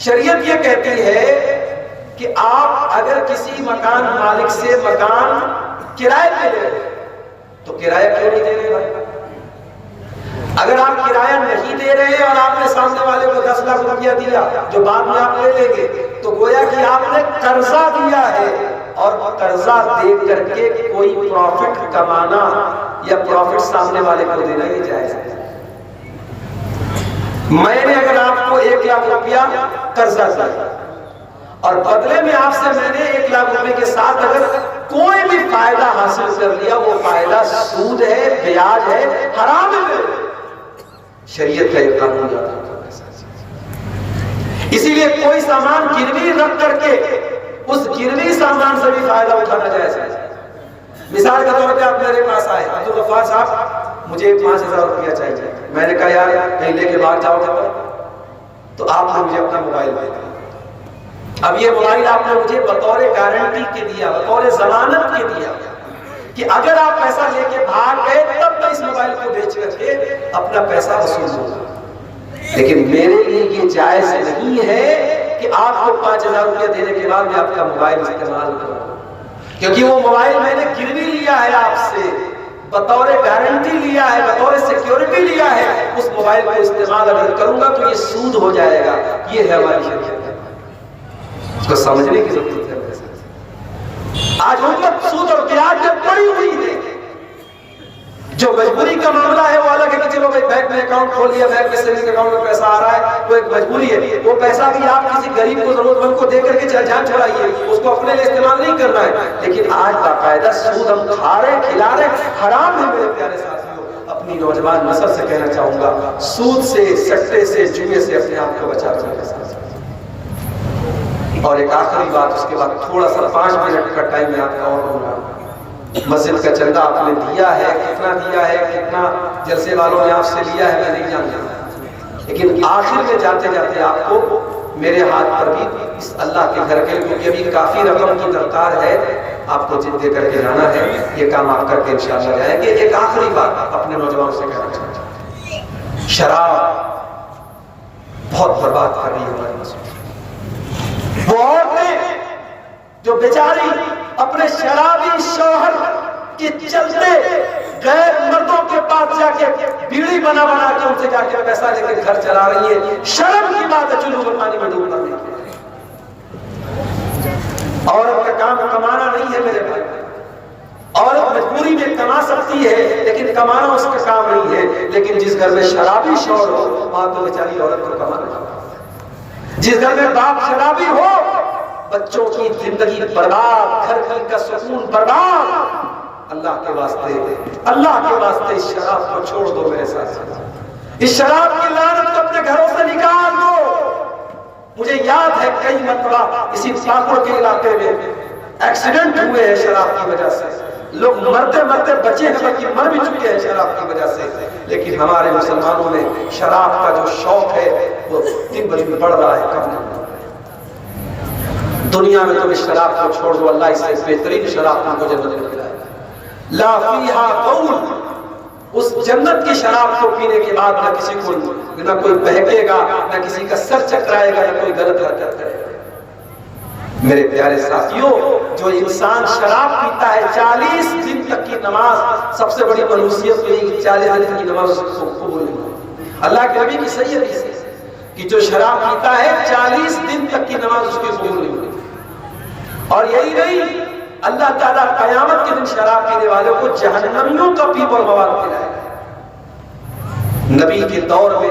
شریعت یہ کہتی ہے کہ آپ اگر کسی مکان مالک سے مکان کرائے پہ لے رہے تو کرایہ کیوں نہیں دے رہے بھائی؟ اگر آپ کرایہ نہیں دے رہے اور آپ نے سامنے والے کو 10 لاکھ روپیہ دیا جو بعد میں آپ لے لیں گے تو گویا کہ آپ نے قرضہ دیا ہے، اور قرضہ دے کر کے کوئی پروفٹ کمانا یا پروفٹ سامنے والے کو دینا ہی جائز ہے۔ میں نے اگر آپ کو 1 لاکھ روپیہ قرضہ دیا اور بدلے میں آپ سے میں نے 1 لاکھ روپے کے ساتھ اگر کوئی بھی فائدہ حاصل کر لیا، وہ فائدہ سود ہے، بیاج ہے، حرام ہے۔ شریعت کا یہ قانون یاد رکھو۔ اسی لیے کوئی سامان گروی رکھ کر کے اس گروی سامان سے بھی فائدہ اٹھانا جائز ہے۔ مثال کے طور پہ آپ میرے پاس آئے، عبدالغفار صاحب مجھے 5,000 روپیہ چاہیے، میں نے کہا یار کہیں لے کے باہر جاؤ گے تو آپ نے مجھے اپنا موبائل دے دیا. اب یہ موبائل آپ نے مجھے بطور گارنٹی کے دیا, بطور ضمانت کے دیا کہ اگر آپ پیسہ لے کے بھاگ گئے تب میں اس موبائل کو بیچ کر کے اپنا پیسہ وصول ہوگا. لیکن میرے لیے یہ جائز نہیں ہے کہ آپ کو 5,000 روپیہ دینے کے بعد میں آپ کا موبائل استعمال کروں, کیونکہ وہ موبائل میں نے گروی لیا ہے آپ سے, بطور گارنٹی لیا ہے, بطور سیکیورٹی لیا ہے. اس موبائل کو استعمال اگر کروں گا تو یہ سود ہو جائے گا. یہ ہے ہماری شریعت, اس کو سمجھنے کی ضرورت ہے. آج امت سود اور بیاج میں پڑی ہوئی ہے. جو مجبوری کا معاملہ ہے وہ الگ ہے کہ چلو بھائی بینک میں اکاؤنٹ کھول لیا, بینک میں سیونگ اکاؤنٹ میں پیسہ آ رہا ہے, وہ ایک مجبوری ہے. وہ پیسہ بھی آپ کسی غریب کو, ضرورت مند کو دے کر کے جان چھڑائیے, اس کو اپنے لیے استعمال نہیں کرنا ہے. لیکن آج باقاعدہ سود ہم کھا رہے کھلا رہے, حرام ہے. میرے پیارے ساتھیوں, اپنی نوجوان نسل سے کہنا چاہوں گا, سود سے, سٹے سے, جوئے سے اپنے آپ کو بچا رہے. اور ایک آخری بات, اس کے بعد تھوڑا سا 5 منٹ کا ٹائم میں آپ کا اور دوں گا. مسجد کا چندہ آپ نے دیا ہے, کتنا دیا ہے, کتنا جلسے والوں نے آپ سے لیا ہے, میں نہیں جانتا. لیکن آخر میں جاتے جاتے آپ کو میرے ہاتھ پر بھی اس اللہ کے گھر کے, کیونکہ ابھی کافی رقم کی درکار ہے, آپ کو جد دے کر کے جانا ہے. یہ کام آپ کر کے انشاءاللہ جائیں گے. ایک آخری بات اپنے نوجوانوں سے کہنا چاہتا ہوں, شراب بہت برباد کر رہی ہے ہمارے مسجد. وہ عورتیں جو بیچاری اپنے شرابی شوہر کے چلتے غیر مردوں کے پاس جا کے بیڑی بنا بنا کے ان سے جا کے پیسہ لے کے گھر چلا رہی ہے. شرم کی بات ہے, چلو پانی میں ڈوب کرنے کی. عورت کا کام کمانا نہیں ہے میرے بھائی. عورت مجبوری میں کما سکتی ہے, لیکن کمانا اس کا کام نہیں ہے. لیکن جس گھر میں شرابی شوہر ہو, وہاں تو بیچاری عورت کو کمانا. جس گھر میں باپ شرابی ہو, بچوں کی زندگی برباد, گھر گھر کا سکون برباد. اللہ کے واسطے, اللہ کے واسطے اس شراب کو چھوڑ دو میرے ساتھ. اس شراب کی لعنت کو اپنے گھروں سے نکال دو. مجھے یاد ہے کئی مرتبہ اسی پاکڑ کے علاقے میں ایکسیڈنٹ ہوئے ہیں شراب کی وجہ سے. لوگ مرتے مرتے بچے ہیں, بلکہ مر بھی چکے ہیں شراب کی وجہ سے. لیکن ہمارے مسلمانوں میں شراب کا جو شوق ہے وہ دن بدن بڑھ رہا ہے, کم نہیں. دنیا میں تم اس شراب کو چھوڑ دو, اللہ اس سے بہترین شراب تم کو جنت میں پلائے گا. لا فیہا قول, اس جنت کی شراب کو پینے کے بعد نہ کسی کو نہ کوئی بہکے گا, نہ کسی کا سر چکرائے گا, نہ کوئی غلط حرکت کرے گا. میرے پیارے ساتھیوں, جو انسان شراب پیتا ہے 40 دن تک کی نماز, سب سے بڑی منحوسیت یہ ہے کہ 40 دن کی نماز قبول نہیں ہوتی. اللہ کے نبی کی صحیح حدیث ہے کہ جو شراب پیتا ہے 40 دن تک کی نماز اس کی قبول نہیں ہوتی. اور یہی نہیں, اللہ تعالیٰ قیامت کے دن شراب پینے والوں کو جہنمیوں کا پیپ اور مواد پلائے گا. نبی کے دور میں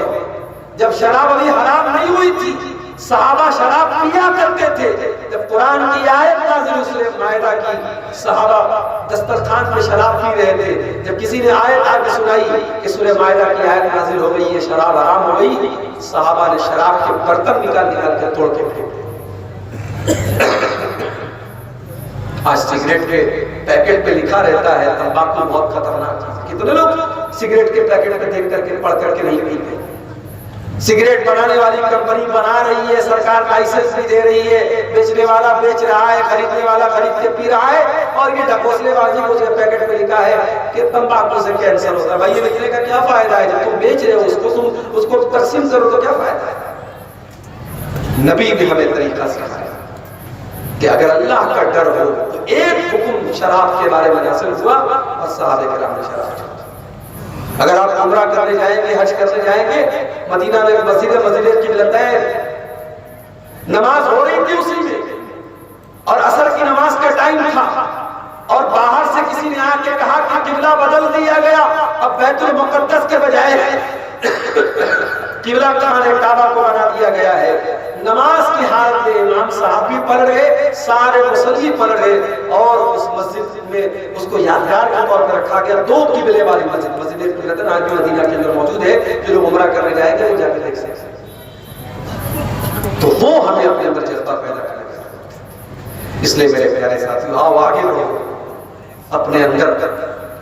جب شراب ابھی حرام نہیں ہوئی تھی, صحابہ شراب پیا کرتے تھے. جب قرآن کی آیت نازل ہوئی سورہ مائدہ کی, صحابہ دسترخوان پہ شراب پی رہے تھے. جب کسی نے آیت آ کے سنائی کہ سورہ مائدہ کی آیت نازل ہو گئی, یہ شراب حرام ہو گئی, صحابہ نے شراب کے برتن نکال کے توڑ کے پھینک. آج سگریٹ کے پیکٹ پہ لکھا رہتا ہے تمباکو بہت خطرناک ہے. کتنے لوگ سگریٹ کے پیکٹ پہ دیکھ کر کے پڑھ کر کے نہیں پیتے. سگریٹ بنانے والی کمپنی بنا رہی ہے, سرکار لائسنس بھی دے رہی ہے, بیچنے والا بیچ رہا ہے, خریدنے والا خرید کے پی رہا ہے, اور یہ ڈھکوسلے بازی کو جو پیکٹ پہ لکھا ہے کہ تمباکو سے کینسر ہوتا ہے. بھائی یہ بیچنے کا کیا فائدہ ہے؟ جب تم بیچ رہے ہو اس کو, تم اس کو تقسیم کرو تو کیا فائدہ ہے؟ نبی نے ہمیں طریقہ سکھایا کہ اگر اللہ کا ڈر ہو تو ایک حکم شراب کے بارے میں نازل ہوا اور صحابہ کرام نے شراب چھوڑ. اگر آپ عمرہ کرنے جائیں گے, حج کرنے جائیں گے, مدینہ میں مسجد کی لتین نماز ہو رہی تھی اسی میں, اور عصر کی نماز کا ٹائم تھا, اور باہر سے کسی نے آ کے کہا کہ قبلہ بدل دیا گیا, اب بیت المقدس کے بجائے قبلہ خانہ کعبہ کو بنا دیا گیا ہے. نماز کی حالت میں امام صاحب بھی پڑھ رہے, سارے مصلی پڑھ رہے, اور اس مسجد میں اس کو یادگار کے طور پر رکھا گیا. 2 قبلے والی مسجد, مسجد قبلتین آج بھی مدینہ کے اندر موجود ہے. جو لوگ عمرہ کرنے جائیں گے وہ جا کے دیکھ سکتے ہیں. تو وہ ہمیں اپنے اندر جذبہ پیدا کرنے کا. اس لیے میرے پیارے ساتھیوں, آؤ آگے بڑھو, اپنے اندر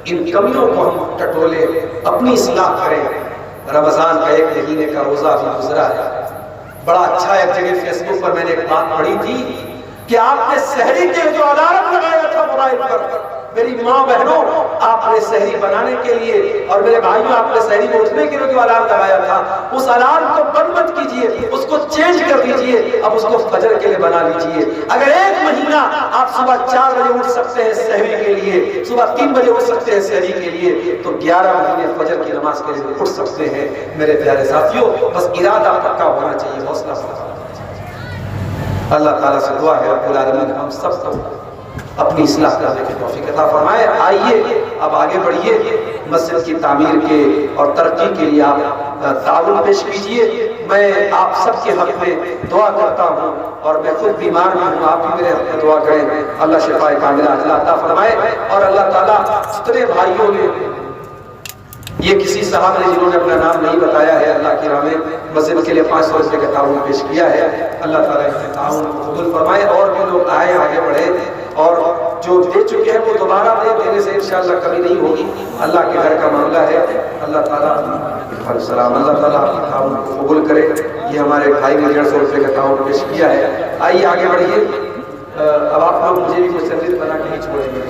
ان کمیوں کو ہم ٹٹولے, اپنی اصلاح کریں. رمضان کا 1 مہینے کا روزہ بھی گزرا ہے, بڑا اچھا ایک جگہ فیس بک پر میں نے ایک بات پڑھی تھی کہ آپ نے سحری کے جو الارم لگایا تھا موبائل پر، میری ماں بہنوں آپ نے سحری بنانے کے لیے اور میرے بھائیوں آپ نے سحری میں اٹھنے کے لیے جو الارم لگایا تھا اس الارم کو بند مت کیجئے، اس کو چینج کر دیجئے، اب اس کو فجر کے لیے بنا لیجئے۔ اگر ایک مہینہ آپ صبح 4 بجے اٹھ سکتے ہیں سحری کے لیے، صبح 3 بجے اٹھ سکتے ہیں سحری کے لیے، تو 11 مہینے فجر کی نماز کے لیے اٹھ سکتے ہیں میرے پیارے ساتھیوں۔ بس ارادہ پکا ہونا چاہیے، حوصلہ ہونا۔ اللہ تعالیٰ سے دعا ہے رب العالمین ہم سب کو اپنی اصلاح کرنے کی توفیق عطا فرمائے۔ آئیے اب آگے بڑھیے، مسجد کی تعمیر کے اور ترقی کے لیے آپ تعاون پیش کیجئے۔ میں آپ سب کے حق میں دعا کرتا ہوں اور میں خود بیمار بھی ہوں، آپ بھی میرے حق میں دعا کریں، اللہ شفاء کاملہ عطا فرمائے۔ اور اللہ تعالیٰ جتنے بھائیوں نے یہ کسی صاحب نے جنہوں نے اپنا نام نہیں بتایا ہے اللہ کی راہ میں مسجد کے لیے 500 روپے کا تعاون پیش کیا ہے، اللہ تعالیٰ اس کے تعاون کو قبول فرمائے۔ اور بھی لوگ آئے آگے بڑھے اور جو دے چکے ہیں وہ دوبارہ دے، دینے سے انشاءاللہ کمی نہیں ہوگی، اللہ کے گھر کا معاملہ ہے۔ اللہ تعالیٰ اللہ تعالیٰ آپ کے تعاون کو قبول کرے۔ یہ ہمارے بھائی نے 150 روپے کا تعاون پیش کیا ہے۔ آئیے آگے بڑھیے۔ اب آپ لوگ مجھے بھی کچھ سروس بنا کے نہیں چھوڑیں گے،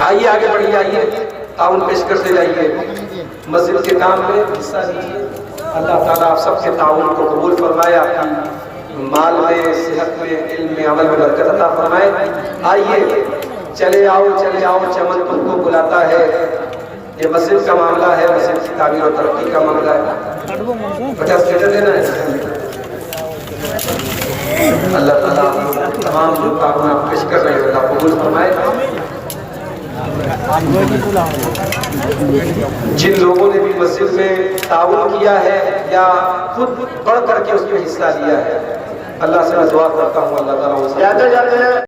آئیے آگے بڑھیے، آئیے تعاون پیش کرتے جائیے، مسجد کے کام میں حصہ لیجیے۔ اللہ تعالیٰ آپ سب کے تعاون کو قبول فرمائے، آپ کی مال میں، صحت میں، علم میں، عمل میں برکت عطا فرمائے۔ آئیے چلے آؤ چمن تم کو بلاتا ہے، یہ مسجد کا معاملہ ہے، مسجد کی تعمیر اور ترقی کا معاملہ ہے۔ 50 لیٹر دینا ہے۔ اللہ تعالیٰ تمام جو تعاون آپ پیش کر رہے ہیں اللہ قبول فرمائے۔ جن لوگوں نے بھی مسجد میں تعاون کیا ہے یا خود بڑھ کر کے اس میں حصہ لیا ہے، اللہ سے میں دعا کرتا ہوں اللہ تعالیٰ